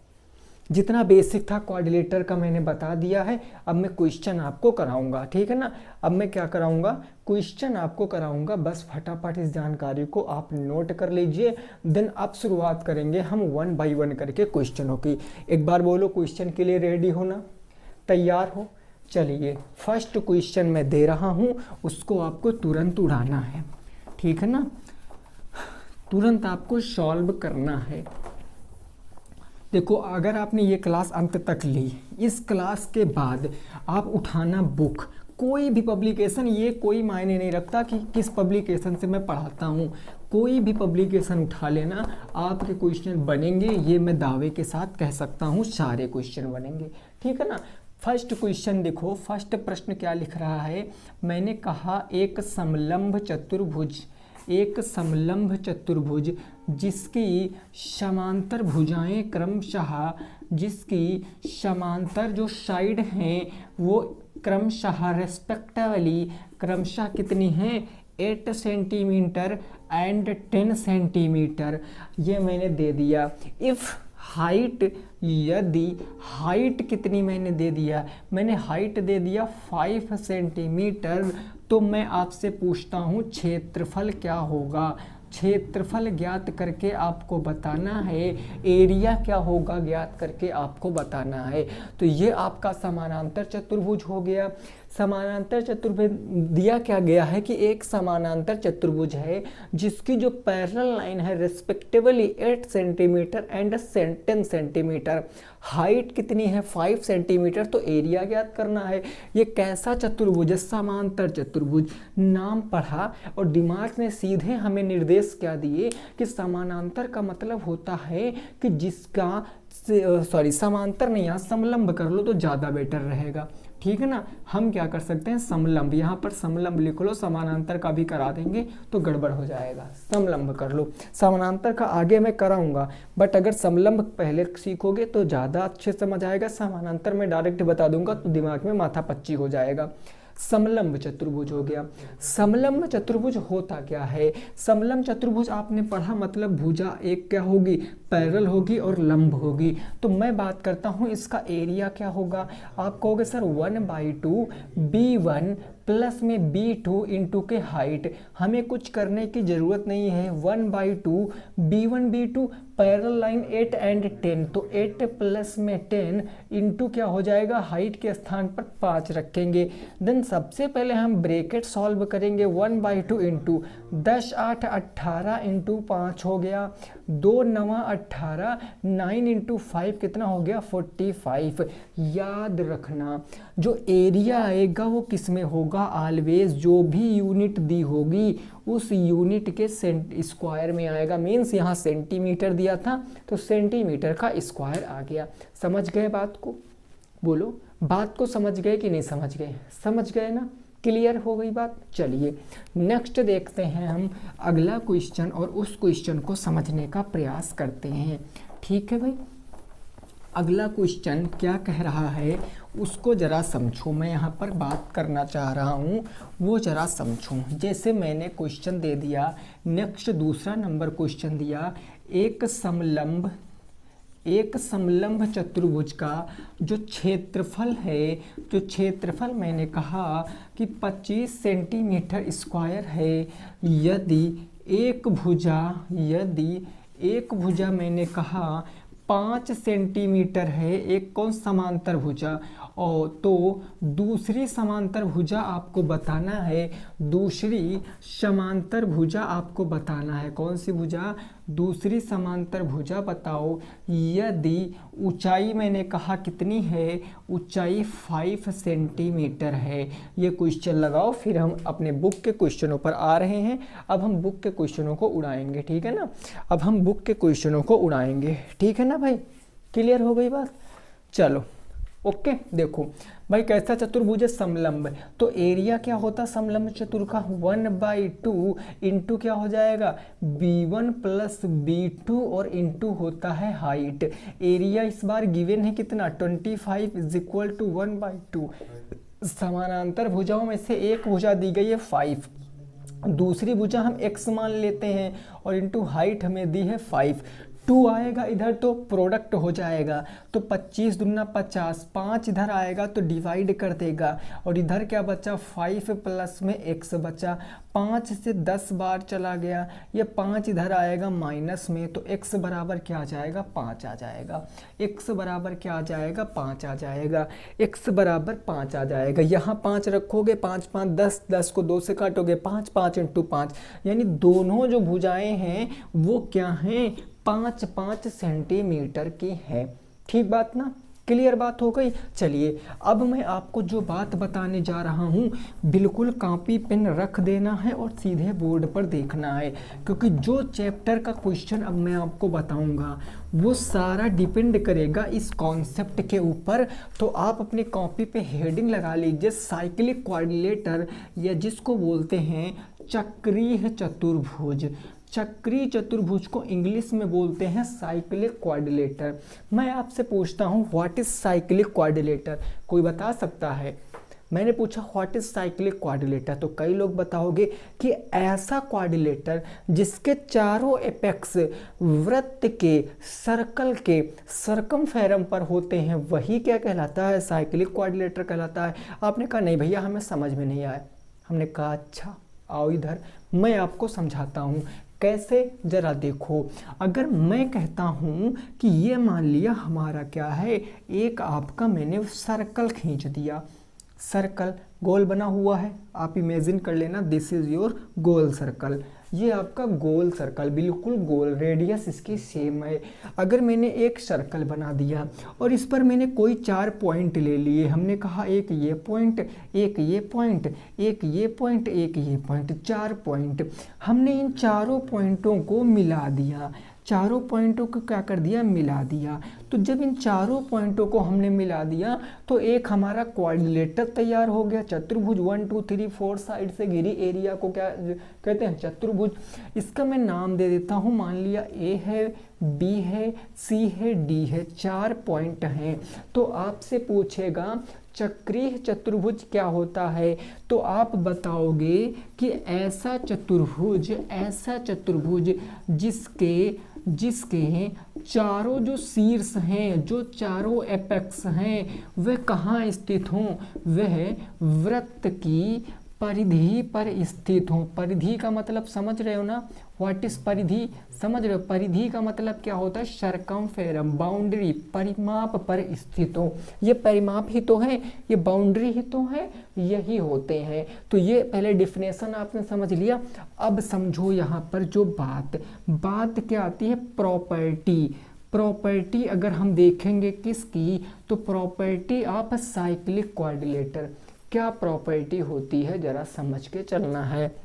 जितना बेसिक था क्वाड्रिलेटर का मैंने बता दिया है। अब मैं क्वेश्चन आपको कराऊंगा, ठीक है ना। अब मैं क्या कराऊंगा, क्वेश्चन आपको कराऊंगा। बस फटाफट इस जानकारी को आप नोट कर लीजिए, देन अब शुरुआत करेंगे हम 1 बाय 1 करके क्वेश्चनों की। एक बार बोलो क्वेश्चन के लिए रेडी हो ना, तैयार हो। चलिए फर्स्ट क्वेश्चन मैं दे रहा हूँ, उसको आपको तुरंत उड़ाना है, ठीक है ना, तुरंत आपको सॉल्व करना है। देखो अगर आपने ये क्लास अंत तक ली, इस क्लास के बाद आप उठाना बुक, कोई भी पब्लिकेशन, ये कोई मायने नहीं रखता कि किस पब्लिकेशन से मैं पढ़ाता हूँ, कोई भी पब्लिकेशन उठा लेना, आपके क्वेश्चन बनेंगे, ये मैं दावे के साथ कह सकता हूँ, सारे क्वेश्चन बनेंगे, ठीक है ना। फर्स्ट क्वेश्चन देखो, फर्स्ट प्रश्न क्या लिख रहा है, मैंने कहा एक समलंब चतुर्भुज, एक समलंब चतुर्भुज जिसकी समांतर भुजाएं क्रमशः, जिसकी समांतर जो साइड हैं वो क्रमशः रेस्पेक्टिवली क्रमशः कितनी हैं, 8 सेंटीमीटर एंड 10 सेंटीमीटर, ये मैंने दे दिया। इफ़ हाइट, यदि हाइट कितनी मैंने दे दिया, मैंने हाइट दे दिया 5 सेंटीमीटर, तो मैं आपसे पूछता हूँ क्षेत्रफल क्या होगा। क्षेत्रफल ज्ञात करके आपको बताना है, एरिया क्या होगा ज्ञात करके आपको बताना है। तो ये आपका समानांतर चतुर्भुज हो गया। समानांतर चतुर्भुज दिया क्या गया है कि एक समानांतर चतुर्भुज है जिसकी जो पैरेलल लाइन है respectively 8 centimetre and 10 centimetre, height कितनी है 5 सेंटीमीटर, तो एरिया ज्ञात करना है। ये कैसा चतुर्भुज है, समांतर चतुर्भुज। नाम पढ़ा और दिमाग ने सीधे हमें निर्देश क्या दिए कि समानांतर का मतलब होता है कि जिसका समांतर नहीं, यहाँ समलंब कर लो तो ज़्यादा बेटर रहेगा, ठीक है ना। हम क्या कर सकते हैं, समलंब, यहाँ पर समलंब लिख लो, समानांतर का भी करा देंगे तो गड़बड़ हो जाएगा, समलंब कर लो। समानांतर का आगे मैं कराऊंगा, बट अगर समलंब पहले सीखोगे तो ज़्यादा अच्छे समझ आएगा। समानांतर में डायरेक्ट बता दूंगा तो दिमाग में माथा पच्ची हो जाएगा। समलंब चतुर्भुज हो गया। समलंब चतुर्भुज होता क्या है, समलंब चतुर्भुज आपने पढ़ा मतलब भुजा एक क्या होगी, पैरेलल होगी और लंब होगी। तो मैं बात करता हूँ इसका एरिया क्या होगा। आप कहोगे सर 1/2 b1 प्लस में b2 इंटू के हाइट, हमें कुछ करने की ज़रूरत नहीं है। 1/2 b1 b2 parallel line 8 and 10, तो 8 प्लस में 10 इंटू क्या हो जाएगा, हाइट के स्थान पर 5 रखेंगे। देन सबसे पहले हम ब्रैकेट सॉल्व करेंगे, 1/2 इंटू 10 8 18 इंटू 5 हो गया, 2 9 18, 9 इंटू 5 कितना हो गया 45। याद रखना जो एरिया आएगा वो किस में होगा, ऑलवेज जो भी यूनिट दी होगी उस यूनिट के स्क्वायर में आएगा। मीन्स यहाँ सेंटीमीटर दिया था तो सेंटीमीटर का स्क्वायर आ गया। समझ गए बात को, बोलो बात को समझ गए कि नहीं समझ गए, समझ गए ना, क्लियर हो गई बात। चलिए नेक्स्ट देखते हैं हम अगला क्वेश्चन और उस क्वेश्चन को समझने का प्रयास करते हैं, ठीक है भाई। अगला क्वेश्चन क्या कह रहा है उसको ज़रा समझो, मैं यहाँ पर बात करना चाह रहा हूँ वो ज़रा समझो। जैसे मैंने क्वेश्चन दे दिया, नेक्स्ट दूसरा नंबर क्वेश्चन दिया, एक समलंब चतुर्भुज का जो क्षेत्रफल है, जो क्षेत्रफल मैंने कहा कि 25 सेंटीमीटर स्क्वायर है, यदि एक एक भुजा मैंने कहा 5 सेंटीमीटर है, एक कौन समांतर भुजा, और तो दूसरी समांतर भुजा आपको बताना है, दूसरी समांतर भुजा आपको बताना है। कौन सी भुजा? दूसरी समांतर भुजा बताओ। यदि ऊंचाई मैंने कहा कितनी है, ऊंचाई 5 सेंटीमीटर है। ये क्वेश्चन लगाओ, फिर हम अपने बुक के क्वेश्चनों पर आ रहे हैं। अब हम बुक के क्वेश्चनों को उड़ाएंगे, ठीक है ना। अब हम बुक के क्वेश्चनों को उड़ाएंगे, ठीक है ना भाई। क्लियर हो गई बात? चलो ओके। देखो भाई, कैसा चतुर्भुज है? समलंब। तो एरिया क्या होता है समलंब चतुर का? 1/2 इंटू क्या हो जाएगा? b1 प्लस b2 और इंटू होता है हाइट। एरिया इस बार गिवन है कितना? 25 इज इक्वल टू 1/2। समानांतर भुजाओं में से एक भुजा दी गई है 5, दूसरी भुजा हम x मान लेते हैं और इंटू हाइट हमें दी है 5। 2 आएगा इधर तो प्रोडक्ट हो जाएगा, तो 25 दूना 50, 5 इधर आएगा तो डिवाइड कर देगा, और इधर क्या बचा? 5 प्लस में x बचा। 5 से 10 बार चला गया, ये 5 इधर आएगा माइनस में, तो x बराबर क्या आ जाएगा? 5 आ जाएगा। x बराबर क्या आ जाएगा? 5 आ जाएगा। x बराबर 5 आ जाएगा। यहाँ 5 रखोगे, 5 5 10, 10 को 2 से काटोगे, 5 5 इंटू 5, यानी दोनों जो भुजाएं हैं वो क्या हैं? 5 5 सेंटीमीटर की है। ठीक बात ना? क्लियर बात हो गई। चलिए अब मैं आपको जो बात बताने जा रहा हूँ, बिल्कुल कॉपी पेन रख देना है और सीधे बोर्ड पर देखना है, क्योंकि जो चैप्टर का क्वेश्चन अब मैं आपको बताऊंगा वो सारा डिपेंड करेगा इस कॉन्सेप्ट के ऊपर। तो आप अपनी कॉपी पे हेडिंग लगा लीजिए, साइक्लिक क्वाड्रिलेटर, या जिसको बोलते हैं चक्रीय चतुर्भुज। चक्रीय चतुर्भुज को इंग्लिश में बोलते हैं साइक्लिक क्वाड्रिलेटर। मैं आपसे पूछता हूँ व्हाट इज साइक्लिक क्वाड्रिलेटर? कोई बता सकता है? मैंने पूछा व्हाट इज साइक्लिक क्वाड्रिलेटर, तो कई लोग बताओगे कि ऐसा क्वाड्रिलेटर जिसके चारों एपेक्स वृत्त के, सर्कल के सर्कमफेरम पर होते हैं, वही क्या कहलाता है? साइक्लिक क्वाड्रिलेटर कहलाता है। आपने कहा नहीं भैया हमें समझ में नहीं आया। हमने कहा अच्छा आओ इधर, मैं आपको समझाता हूँ। कैसे? जरा देखो। अगर मैं कहता हूं कि ये मान लिया हमारा क्या है, एक आपका मैंने सर्कल खींच दिया, सर्कल गोल बना हुआ है, आप इमेजिन कर लेना this is your goal circle. ये आपका गोल सर्कल बिल्कुल गोल, रेडियस इसकी सेम है। अगर मैंने एक सर्कल बना दिया और इस पर मैंने कोई 4 पॉइंट ले लिए, हमने कहा एक ये पॉइंट, एक ये पॉइंट, एक ये पॉइंट, एक ये पॉइंट, 4 पॉइंट। हमने इन चारों पॉइंटों को मिला दिया, चारों पॉइंटों को क्या कर दिया? मिला दिया। तो जब इन चारों पॉइंटों को हमने मिला दिया तो एक हमारा क्वाड्रिलेटर तैयार हो गया। चतुर्भुज 1 2 3 4 साइड से घिरी एरिया को क्या कहते हैं? चतुर्भुज। इसका मैं नाम दे देता हूँ, मान लिया ए है, बी है, सी है, डी है, 4 पॉइंट हैं। तो आपसे पूछेगा चक्रीय चतुर्भुज क्या होता है, तो आप बताओगे कि ऐसा चतुर्भुज जिसके चारों जो शीर्ष हैं, जो चारों एपेक्स हैं, वह कहाँ स्थित हों? वह वृत्त की परिधि पर स्थित हों। परिधि का मतलब समझ रहे हो ना? व्हाट इज परिधि? समझ रहे हो? परिधि का मतलब क्या होता है? सर्कमफेरम, बाउंड्री, परिमाप पर स्थित हो। ये परिमाप ही तो है, ये बाउंड्री ही तो है, यही होते हैं। तो ये पहले डिफिनेशन आपने समझ लिया। अब समझो यहाँ पर जो बात क्या आती है? प्रॉपर्टी। प्रॉपर्टी अगर हम देखेंगे किसकी, तो प्रॉपर्टी ऑफ साइक्लिक क्वाड्रिलेटर। क्या प्रॉपर्टी होती है जरा समझ के चलना है।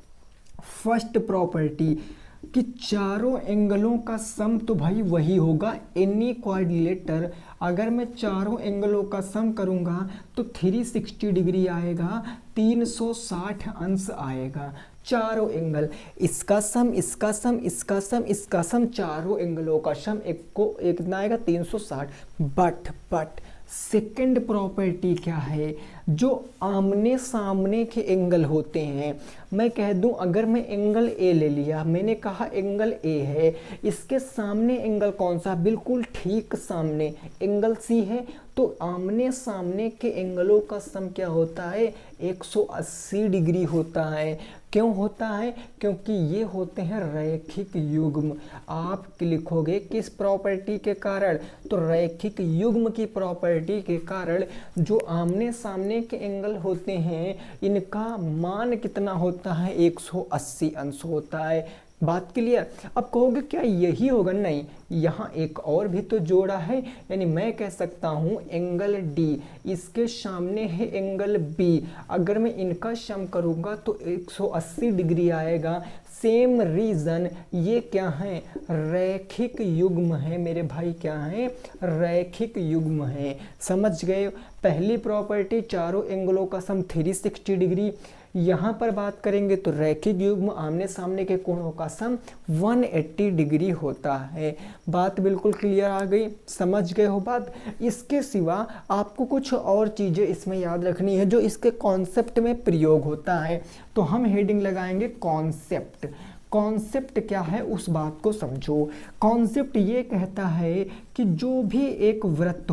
फर्स्ट प्रॉपर्टी कि चारों एंगलों का सम तो भाई वही होगा। एनी क्वाड्रिलेटर, अगर मैं चारों एंगलों का सम करूंगा तो 360 डिग्री आएगा, 360 अंश आएगा। चारों एंगल, इसका सम, इसका सम, इसका सम, इसका सम, चारों एंगलों का सम एक कितना आएगा? 360। बट सेकंड प्रॉपर्टी क्या है? जो आमने सामने के एंगल होते हैं, मैं कह दूं अगर मैं एंगल ए ले लिया, मैंने कहा एंगल ए है, इसके सामने एंगल कौन सा? बिल्कुल ठीक सामने एंगल सी है, तो आमने सामने के एंगलों का सम क्या होता है? 180 डिग्री होता है। क्यों होता है? क्योंकि ये होते हैं रैखिक युग्म। आप लिखोगे किस प्रॉपर्टी के कारण? तो रैखिक युग्म की प्रॉपर्टी के कारण जो आमने सामने के एंगल होते हैं इनका मान कितना होता है? 180 अंश होता है। बात क्लियर? अब कहोगे क्या यही होगा? नहीं, यहाँ एक और भी तो जोड़ा है, यानी मैं कह सकता हूँ एंगल डी, इसके सामने है एंगल बी, अगर मैं इनका सम करूँगा तो 180 डिग्री आएगा। सेम रीजन ये क्या है? रैखिक युग्म है मेरे भाई। क्या है? रैखिक युग्म है। समझ गए? पहली प्रॉपर्टी चारों एंगलों का सम 360 डिग्री। यहाँ पर बात करेंगे तो रैखिक युग्म आमने सामने के कोणों का सम 180 डिग्री होता है। बात बिल्कुल क्लियर आ गई? समझ गए हो बात? इसके सिवा आपको कुछ और चीज़ें इसमें याद रखनी है जो इसके कॉन्सेप्ट में प्रयोग होता है। तो हम हेडिंग लगाएंगे कॉन्सेप्ट। कॉन्सेप्ट क्या है उस बात को समझो। कॉन्सेप्ट ये कहता है कि जो भी एक वृत्त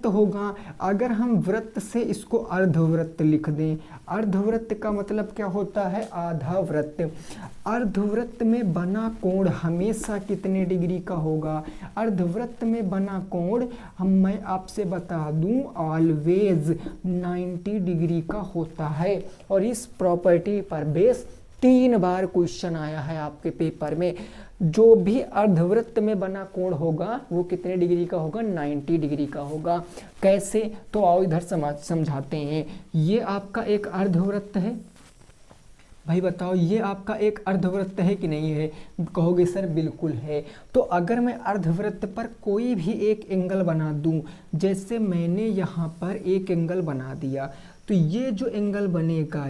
होगा, अगर हम वृत्त से इसको अर्धवृत्त लिख दें, अर्धवृत्त का मतलब क्या होता है? आधा वृत्त। अर्धवृत्त में बना कोण हमेशा कितने डिग्री का होगा? अर्धवृत्त में बना कोण मैं आपसे बता दूं ऑलवेज 90 डिग्री का होता है। और इस प्रॉपर्टी पर बेस 3 बार क्वेश्चन आया है आपके पेपर में। जो भी अर्धवृत्त में बना कोण होगा वो कितने डिग्री का होगा? 90 डिग्री का होगा। कैसे? तो आओ इधर समझाते हैं। ये आपका एक अर्धवृत्त है भाई, बताओ ये आपका एक अर्धवृत्त है कि नहीं है? कहोगे सर बिल्कुल है। तो अगर मैं अर्धवृत्त पर कोई भी एक एंगल बना दूं, जैसे मैंने यहाँ पर एक एंगल बना दिया, तो ये जो एंगल बनेगा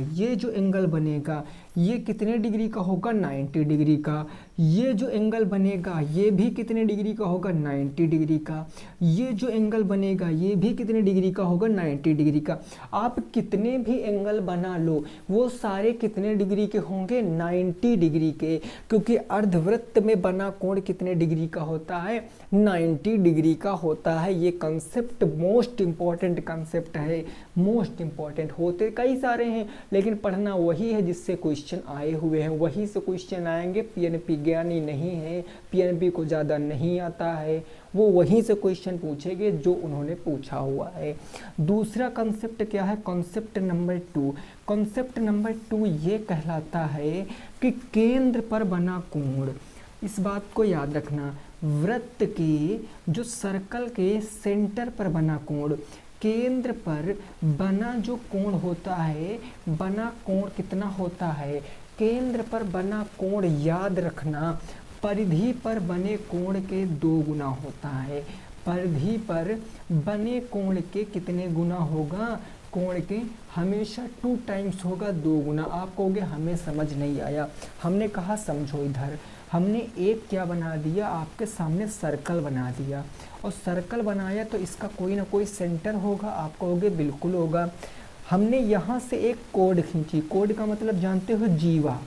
ये कितने डिग्री का होगा? 90 डिग्री का। ये जो एंगल बनेगा ये भी कितने डिग्री का होगा? 90 डिग्री का। ये जो एंगल बनेगा ये भी कितने डिग्री का होगा? 90 डिग्री का। आप कितने भी एंगल बना लो वो सारे कितने डिग्री के होंगे? 90 डिग्री के। क्योंकि अर्धवृत्त में बना कोण कितने डिग्री का होता है? 90 डिग्री का होता है। ये कंसेप्ट मोस्ट इंपॉर्टेंट कंसेप्ट है। मोस्ट इंपॉर्टेंट होते कई सारे हैं लेकिन पढ़ना वही है जिससे क्वेश्चन आए हुए हैं, वही से क्वेश्चन आएंगे। पीएनपी ज्ञानी नहीं है, पीएनपी को ज़्यादा नहीं आता है, वो वहीं से क्वेश्चन पूछेंगे जो उन्होंने पूछा हुआ है। दूसरा कंसेप्ट क्या है? Concept number 2। कंसेप्ट नंबर 2 ये कहलाता है कि केंद्र पर बना कोण। इस बात को याद रखना, वृत्त के जो सर्कल के सेंटर पर बना कोण, केंद्र पर बना जो कोण होता है, बना कोण कितना होता है? केंद्र पर बना कोण याद रखना परिधि पर बने कोण के 2 गुना होता है। परिधि पर बने कोण के कितने गुना होगा? कोण के हमेशा 2 टाइम्स होगा, 2 गुना। आप कहोगे हमें समझ नहीं आया। हमने कहा समझो इधर। हमने एक क्या बना दिया? आपके सामने सर्कल बना दिया, और सर्कल बनाया तो इसका कोई ना कोई सेंटर होगा। आप कहोगे बिल्कुल होगा। हमने यहाँ से एक कोड खींची। कोड का मतलब जानते हो? जीवा।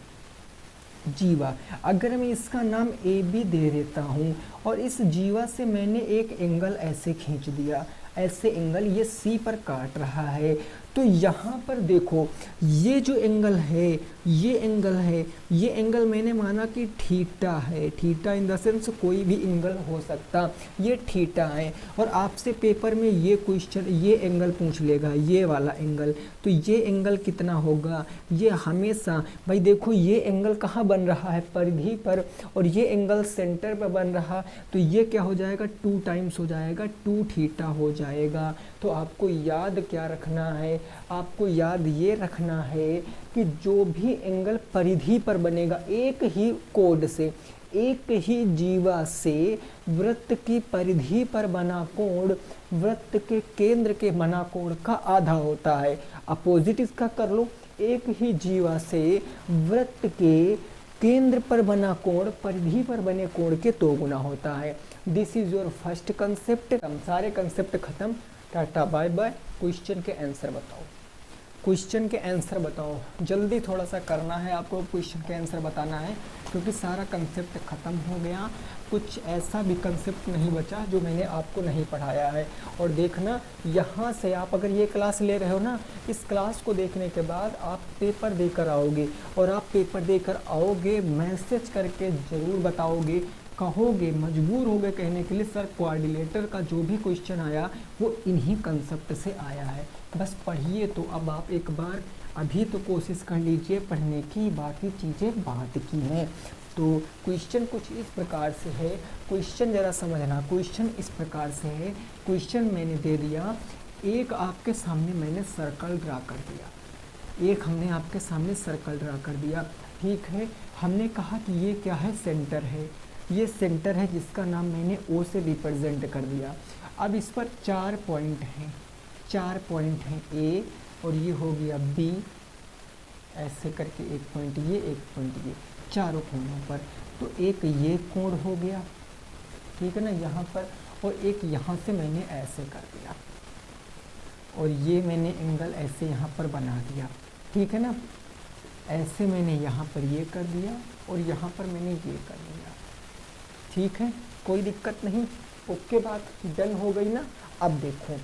जीवा। अगर मैं इसका नाम ए बी दे देता हूँ और इस जीवा से मैंने एक एंगल ऐसे खींच दिया, ऐसे एंगल ये सी पर काट रहा है, तो यहाँ पर देखो ये जो एंगल है, ये एंगल है, ये एंगल मैंने माना कि थीटा है। थीटा इन द सेंस कोई भी एंगल हो सकता, ये थीटा है। और आपसे पेपर में ये क्वेश्चन, ये एंगल पूछ लेगा, ये वाला एंगल, तो ये एंगल कितना होगा? ये हमेशा भाई देखो ये एंगल कहाँ बन रहा है? परिधि पर, और ये एंगल सेंटर पर बन रहा, तो ये क्या हो जाएगा? 2 टाइम्स हो जाएगा, 2 थीटा हो जाएगा। तो आपको याद क्या रखना है? आपको याद ये रखना है कि जो भी एंगल परिधि पर बनेगा, एक ही कोड से, एक ही जीवा से वृत्त की परिधि पर बना कोण वृत्त के केंद्र के बना कोण का आधा होता है। अपोजिट इसका कर लो, एक ही जीवा से वृत्त के केंद्र पर बना कोण परिधि पर बने कोण के 2 गुना होता है। This is your first concept. हम सारे कंसेप्ट खत्म। Tata bye bye. क्वेश्चन के आंसर बताओ। क्वेश्चन के आंसर बताओ, जल्दी थोड़ा सा करना है आपको, क्वेश्चन के आंसर बताना है क्योंकि सारा कंसेप्ट ख़त्म हो गया, कुछ ऐसा भी कंसेप्ट नहीं बचा जो मैंने आपको नहीं पढ़ाया है। और देखना यहाँ से आप अगर ये क्लास ले रहे हो ना, इस क्लास को देखने के बाद आप पेपर देकर आओगे, और आप पेपर देकर आओगे मैसेज करके ज़रूर बताओगे, कहोगे, मजबूर हो गए कहने के लिए सर कोऑर्डिनेटर का जो भी क्वेश्चन आया वो इन्हीं कंसेप्ट से आया है। बस पढ़िए तो अब आप एक बार अभी तो कोशिश कर लीजिए पढ़ने की, बाकी चीज़ें बात की हैं। तो क्वेश्चन कुछ इस प्रकार से है, क्वेश्चन ज़रा समझना, क्वेश्चन इस प्रकार से है, क्वेश्चन मैंने दे दिया, एक आपके सामने मैंने सर्कल ड्रा कर दिया, एक हमने आपके सामने सर्कल ड्रा कर दिया, ठीक है। हमने कहा कि ये क्या है, सेंटर है, ये सेंटर है जिसका नाम मैंने ओ से रिप्रेजेंट कर दिया। अब इस पर 4 पॉइंट हैं, 4 पॉइंट हैं, ए और ये हो गया बी, ऐसे करके एक पॉइंट ये, एक पॉइंट ये, चारों कोणों पर। तो एक ये कोण हो गया, ठीक है ना, यहाँ पर, और एक यहाँ से मैंने ऐसे कर दिया, और ये मैंने एंगल ऐसे यहाँ पर बना दिया, ठीक है ना, ऐसे मैंने यहाँ पर ये कर दिया और यहाँ पर मैंने ये कर दिया, ठीक है, कोई दिक्कत नहीं। ओके, बात डन हो गई ना। अब देखो,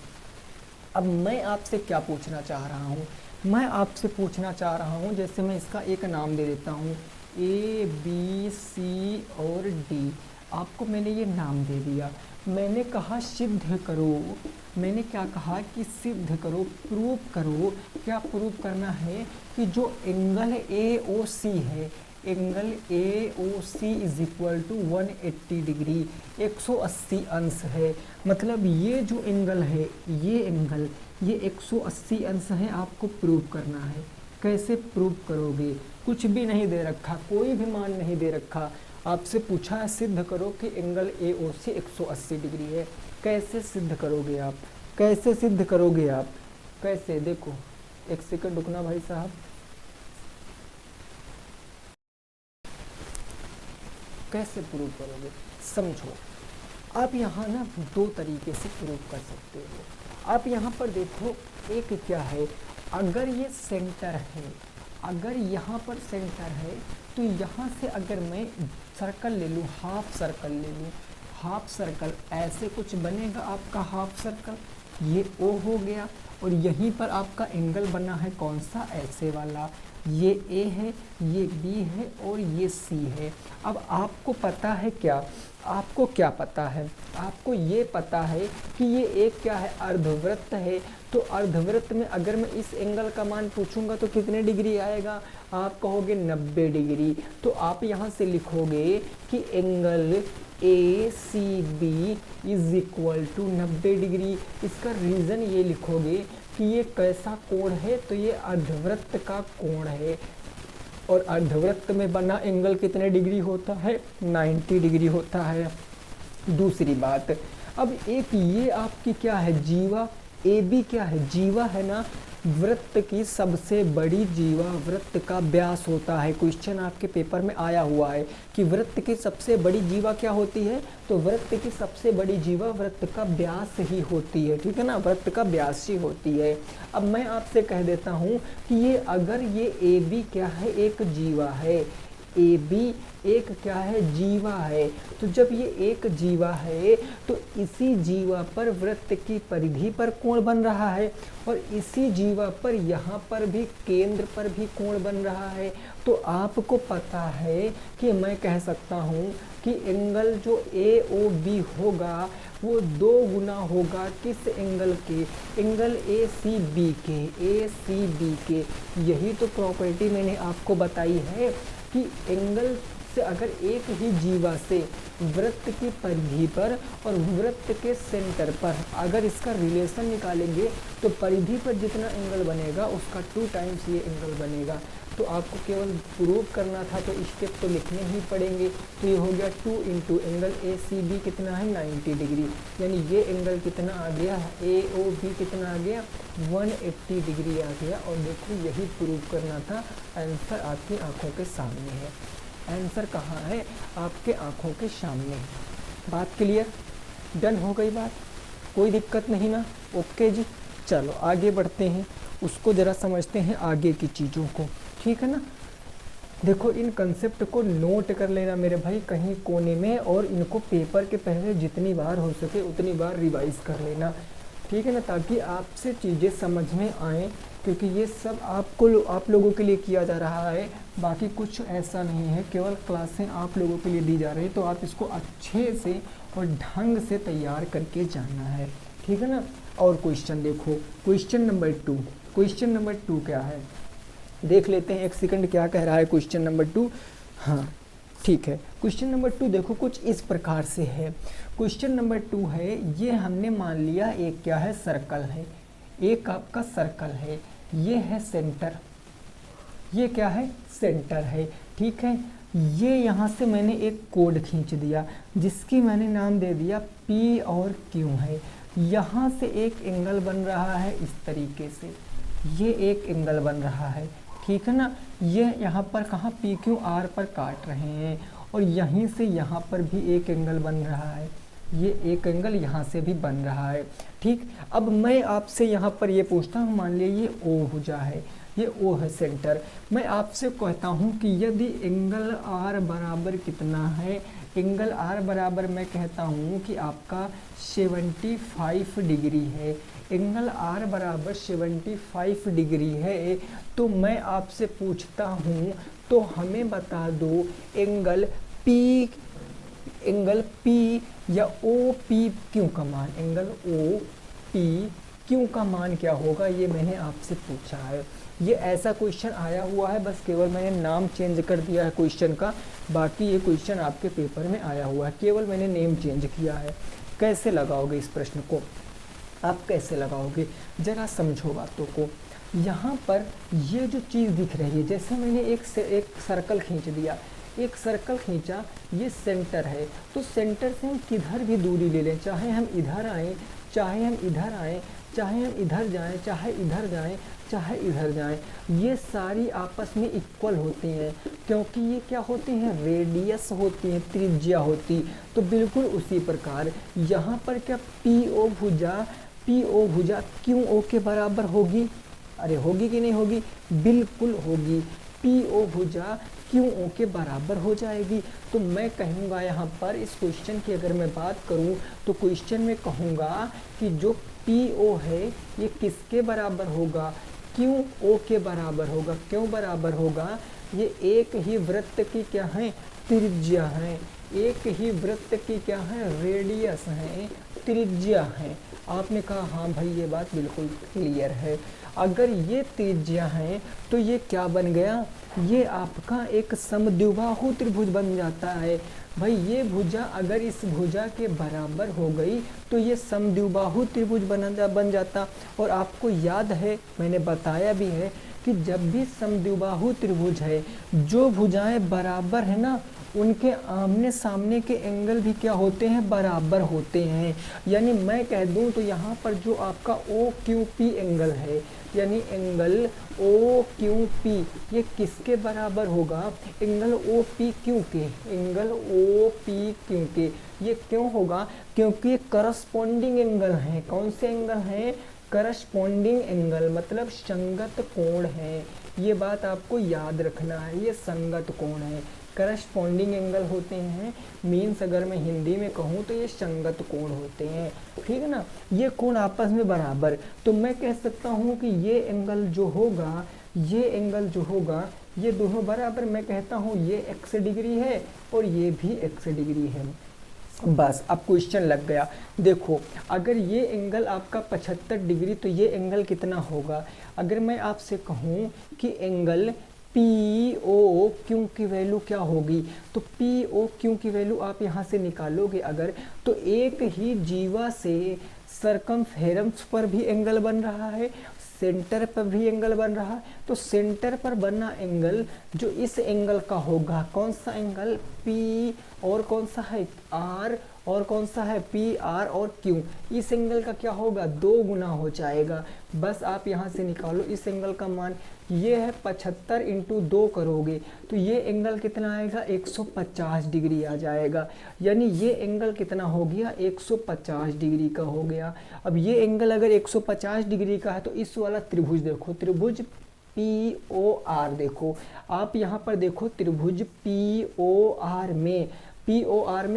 अब मैं आपसे क्या पूछना चाह रहा हूँ, मैं आपसे पूछना चाह रहा हूँ, जैसे मैं इसका एक नाम दे देता हूँ, ए बी सी और डी, आपको मैंने ये नाम दे दिया। मैंने कहा सिद्ध करो, मैंने क्या कहा कि सिद्ध करो, प्रूव करो। क्या प्रूव करना है कि जो एंगल ए ओ सी है, angle A O C is equal to 180 degree, 180 अंश है। मतलब ये जो एंगल है, ये एंगल, ये 180 अंश है, आपको प्रूव करना है। कैसे प्रूव करोगे, कुछ भी नहीं दे रखा, कोई भी मान नहीं दे रखा, आपसे पूछा है सिद्ध करो कि angle A O C 180 degree है। कैसे सिद्ध करोगे आप, कैसे सिद्ध करोगे आप, कैसे, देखो एक सेकंड रुकना भाई साहब, कैसे प्रूव करोगे समझो। आप यहाँ ना 2 तरीके से प्रूव कर सकते हो। आप यहाँ पर देखो, एक क्या है, अगर ये सेंटर है, अगर यहाँ पर सेंटर है तो यहाँ से अगर मैं सर्कल ले लूँ, हाफ सर्कल ले लूँ, हाफ सर्कल ऐसे कुछ बनेगा आपका हाफ सर्कल, ये ओ हो गया, और यहीं पर आपका एंगल बना है कौन सा, ऐसे वाला, ये ए है, ये बी है और ये सी है। अब आपको पता है क्या, आपको क्या पता है, आपको ये पता है कि ये एक क्या है, अर्धवृत्त है। तो अर्धवृत्त में अगर मैं इस एंगल का मान पूछूंगा तो कितने डिग्री आएगा, आप कहोगे 90 डिग्री। तो आप यहाँ से लिखोगे कि angle A C B is equal to 90 degree. इसका रीज़न ये लिखोगे कि ये कैसा कोण है, तो ये अर्धवृत्त का कोण है, और अर्धवृत्त में बना एंगल कितने डिग्री होता है, 90 डिग्री होता है। दूसरी बात, अब एक ये आपकी क्या है, जीवा, ए बी क्या है, जीवा है ना, वृत्त की सबसे बड़ी जीवा वृत्त का व्यास होता है। क्वेश्चन आपके पेपर में आया हुआ है कि वृत्त की सबसे बड़ी जीवा क्या होती है, तो वृत्त की सबसे बड़ी जीवा वृत्त का व्यास ही होती है, ठीक है ना, वृत्त का व्यास ही होती है। अब मैं आपसे कह देता हूँ कि ये अगर ये ए बी क्या है, एक जीवा है, ए बी एक क्या है, जीवा है। तो जब ये एक जीवा है तो इसी जीवा पर वृत्त की परिधि पर कोण बन रहा है, और इसी जीवा पर यहाँ पर भी केंद्र पर भी कोण बन रहा है। तो आपको पता है कि मैं कह सकता हूँ कि एंगल जो ए ओ बी होगा वो 2 गुना होगा किस एंगल के, एंगल ए सी बी के, ए सी बी के। यही तो प्रॉपर्टी मैंने आपको बताई है कि एंगल से अगर एक ही जीवा से वृत्त की परिधि पर और वृत्त के सेंटर पर अगर इसका रिलेशन निकालेंगे तो परिधि पर जितना एंगल बनेगा उसका 2 टाइम्स ये एंगल बनेगा। तो आपको केवल प्रूव करना था, तो स्टेप तो लिखने ही पड़ेंगे। तो ये हो गया 2 into angle A C B कितना है, 90 डिग्री, यानी ये एंगल कितना आ गया, ए ओ बी कितना आ गया, 180 डिग्री आ गया। और देखो यही प्रूव करना था, आंसर आपकी आंखों के सामने है, आंसर कहाँ है, आपके आंखों के सामने है। बात क्लियर, डन हो गई बात, कोई दिक्कत नहीं ना, ओके जी। चलो आगे बढ़ते हैं। उसको ज़रा समझते हैं आगे की चीज़ों को, ठीक है ना। देखो इन कंसेप्ट को नोट कर लेना मेरे भाई कहीं कोने में, और इनको पेपर के पहले जितनी बार हो सके उतनी बार रिवाइज कर लेना, ठीक है ना, ताकि आपसे चीज़ें समझ में आएँ, क्योंकि ये सब आप लोगों के लिए किया जा रहा है, बाकी कुछ ऐसा नहीं है, केवल क्लासें आप लोगों के लिए दी जा रही है, तो आप इसको अच्छे से और ढंग से तैयार करके जाना है, ठीक है ना। और क्वेश्चन देखो, क्वेश्चन नंबर 2 क्या है, देख लेते हैं, एक सेकंड, क्या कह रहा है क्वेश्चन नंबर 2। हाँ ठीक है, क्वेश्चन नंबर 2 देखो कुछ इस प्रकार से है। क्वेश्चन नंबर 2 है, ये हमने मान लिया एक क्या है, सर्कल है, एक आपका सर्कल है, ये है सेंटर, ये क्या है, सेंटर है, ठीक है। ये यहाँ से मैंने एक कोड खींच दिया जिसकी मैंने नाम दे दिया P और Q है। यहाँ से एक एंगल बन रहा है इस तरीके से, ये एक एंगल बन रहा है, ठीक है ना। ये यहाँ पर कहाँ PQR पर काट रहे हैं, और यहीं से यहाँ पर भी एक एंगल बन रहा है, ये एक एंगल यहाँ से भी बन रहा है, ठीक। अब मैं आपसे यहाँ पर ये पूछता हूँ, मान लिया ये O भुजा है, ये O है सेंटर, मैं आपसे कहता हूँ कि यदि एंगल R बराबर कितना है, एंगल R बराबर मैं कहता हूँ कि आपका 75 डिग्री है, एंगल R बराबर 75 डिग्री है, तो मैं आपसे पूछता हूँ, तो हमें बता दो एंगल P या OPQ का मान, एंगल OPQ का मान क्या होगा, ये मैंने आपसे पूछा है। ये ऐसा क्वेश्चन आया हुआ है, बस केवल मैंने नाम चेंज कर दिया है क्वेश्चन का, बाकी ये क्वेश्चन आपके पेपर में आया हुआ है, केवल मैंने नेम चेंज किया है। कैसे लगाओगे इस प्रश्न को, आप कैसे लगाओगे, ज़रा समझो बातों को। यहाँ पर ये जो चीज़ दिख रही है, जैसे मैंने एक सर्कल खींच दिया, एक सर्कल खींचा, ये सेंटर है, तो सेंटर से हम किधर भी दूरी ले लें, चाहे हम इधर आएँ, चाहे हम इधर आएँ, चाहे हम इधर जाएँ, चाहे इधर जाएँ, चाहे इधर जाएँ, ये सारी आपस में इक्वल होती हैं, क्योंकि ये क्या होती हैं, रेडियस होती हैं, त्रिज्या होती। तो बिल्कुल उसी प्रकार यहाँ पर क्या PO भुजा QO के बराबर होगी, अरे होगी कि नहीं होगी, बिल्कुल होगी, PO भुजा QO के बराबर हो जाएगी। तो मैं कहूँगा यहाँ पर इस क्वेश्चन की अगर मैं बात करूँ, तो क्वेश्चन में कहूँगा कि जो PO है ये किसके बराबर होगा, QO के बराबर होगा। क्यों बराबर होगा, ये एक ही वृत्त की क्या है, त्रिज्या है, एक ही वृत्त की क्या है, रेडियस है, त्रिज्या है। आपने कहा हाँ भाई ये बात बिल्कुल क्लियर है। अगर ये त्रिज्या है तो ये क्या बन गया, ये आपका एक समद्विबाहु त्रिभुज बन जाता है। भाई ये भुजा अगर इस भुजा के बराबर हो गई तो ये समद्विबाहु त्रिभुज बन जाता। और आपको याद है, मैंने बताया भी है कि जब भी समद्विबाहु त्रिभुज है, जो भुजाएं बराबर है ना, उनके आमने सामने के एंगल भी क्या होते हैं, बराबर होते हैं। यानी मैं कह दूं तो यहाँ पर जो आपका OQP एंगल है, यानी एंगल OQP ये किसके बराबर होगा, एंगल OPQ के, एंगल OPQ के। ये क्यों होगा, क्योंकि करस्पॉन्डिंग एंगल है। कौन से एंगल हैं, करस्पॉन्डिंग एंगल, मतलब संगत कोण है। ये बात आपको याद रखना है, ये संगत कोण है, करस्पॉन्डिंग एंगल होते हैं। मीन्स अगर मैं हिंदी में कहूँ तो ये संगत कोण होते हैं, ठीक है ना। ये कोण आपस में बराबर, तो मैं कह सकता हूँ कि ये एंगल जो होगा, ये एंगल जो होगा, ये दोनों बराबर। मैं कहता हूँ ये x डिग्री है और ये भी x डिग्री है। बस अब क्वेश्चन लग गया। देखो अगर ये एंगल आपका 75 डिग्री, तो ये एंगल कितना होगा। अगर मैं आपसे कहूँ कि एंगल POQ की वैल्यू क्या होगी, तो POQ की वैल्यू आप यहाँ से निकालोगे अगर, तो एक ही जीवा से सरकमफेरेंस पर भी एंगल बन रहा है, सेंटर पर भी एंगल बन रहा है। तो सेंटर पर बना एंगल जो इस एंगल का होगा, कौन सा एंगल, P और कौन सा है R और कौन सा है पी आर और क्यू, इस एंगल का क्या होगा 2 गुना हो जाएगा। बस आप यहाँ से निकालो इस एंगल का मान, ये है 75 इंटू 2 करोगे तो ये एंगल कितना आएगा 150 डिग्री आ जाएगा। यानी ये एंगल कितना हो गया 150 डिग्री का हो गया। अब ये एंगल अगर 150 डिग्री का है तो इस वाला त्रिभुज देखो, त्रिभुज पी ओ आर देखो, आप यहाँ पर देखो त्रिभुज पी ओ आर में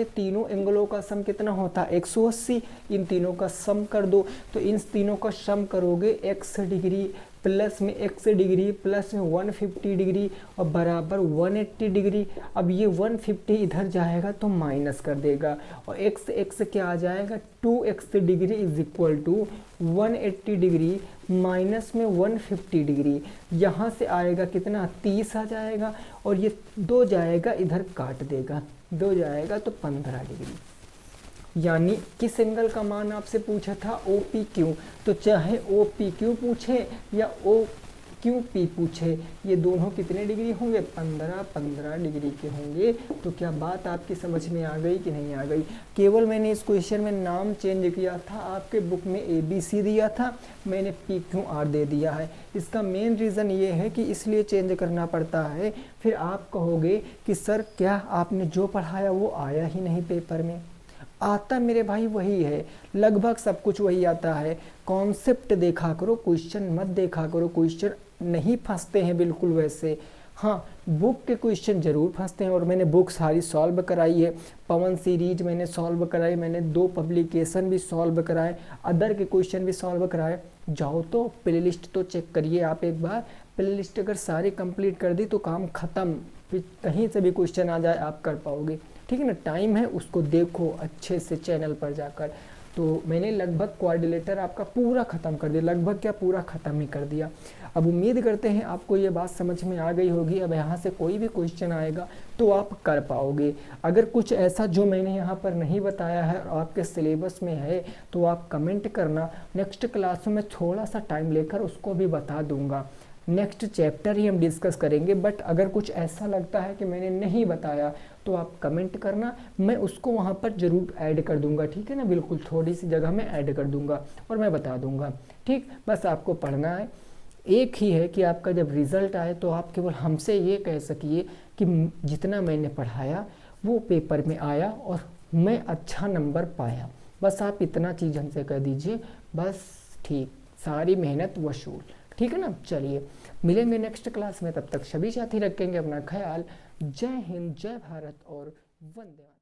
तीनों एंगलों का सम कितना होता है 180। इन तीनों का सम कर दो, तो इन तीनों का सम करोगे x डिग्री प्लस में x डिग्री प्लस में 150 डिग्री और बराबर 180 डिग्री। अब ये 150 इधर जाएगा तो माइनस कर देगा और x क्या आ जाएगा 2x degree is equal to 180 degree minus में 150 डिग्री। यहाँ से आएगा कितना 30 आ जाएगा और ये 2 जाएगा इधर काट देगा, 2 जाएगा तो 15 डिग्री। यानी किस एंगल का मान आपसे पूछा था ओ पी क्यू, तो चाहे ओ पी क्यू पूछे या ओ क्यू पी पूछे ये दोनों कितने डिग्री होंगे 15 डिग्री के होंगे। तो क्या बात आपकी समझ में आ गई कि नहीं आ गई। केवल मैंने इस क्वेश्चन में नाम चेंज किया था, आपके बुक में ABC दिया था, मैंने PQR दे दिया है। इसका मेन रीज़न ये है कि इसलिए चेंज करना पड़ता है, फिर आप कहोगे कि सर क्या आपने जो पढ़ाया वो आया ही नहीं पेपर में। आता मेरे भाई वही है, लगभग सब कुछ वही आता है। कॉन्सेप्ट देखा करो, क्वेश्चन मत देखा करो, क्वेश्चन नहीं फंसते हैं बिल्कुल वैसे। हाँ बुक के क्वेश्चन जरूर फंसते हैं और मैंने बुक सारी सॉल्व कराई है। पवन सीरीज मैंने सॉल्व कराई, मैंने 2 पब्लिकेशन भी सॉल्व कराए, अदर के क्वेश्चन भी सॉल्व कराए। जाओ तो प्लेलिस्ट तो चेक करिए आप एक बार, प्लेलिस्ट अगर सारी कंप्लीट कर दी तो काम ख़त्म, फिर कहीं से भी क्वेश्चन आ जाए आप कर पाओगे। ठीक है ना, टाइम है उसको देखो अच्छे से चैनल पर जाकर। तो मैंने लगभग क्वाड्रिलेटर आपका पूरा ख़त्म कर दिया, लगभग क्या पूरा ख़त्म ही कर दिया। अब उम्मीद करते हैं आपको ये बात समझ में आ गई होगी। अब यहाँ से कोई भी क्वेश्चन आएगा तो आप कर पाओगे। अगर कुछ ऐसा जो मैंने यहाँ पर नहीं बताया है और आपके सिलेबस में है तो आप कमेंट करना, नेक्स्ट क्लास में थोड़ा सा टाइम लेकर उसको भी बता दूँगा। नेक्स्ट चैप्टर ही हम डिस्कस करेंगे, बट अगर कुछ ऐसा लगता है कि मैंने नहीं बताया तो आप कमेंट करना, मैं उसको वहाँ पर ज़रूर ऐड कर दूंगा। ठीक है ना, बिल्कुल थोड़ी सी जगह में ऐड कर दूंगा और मैं बता दूंगा। ठीक, बस आपको पढ़ना है, एक ही है कि आपका जब रिज़ल्ट आए तो आप केवल हमसे ये कह सकिए कि जितना मैंने पढ़ाया वो पेपर में आया और मैं अच्छा नंबर पाया। बस आप इतना चीज़ हमसे कह दीजिए, बस ठीक, सारी मेहनत वसूल। ठीक है ना, चलिए मिलेंगे नेक्स्ट क्लास में, तब तक सभी साथी रखेंगे अपना ख्याल। जय हिंद, जय भारत और वंदे।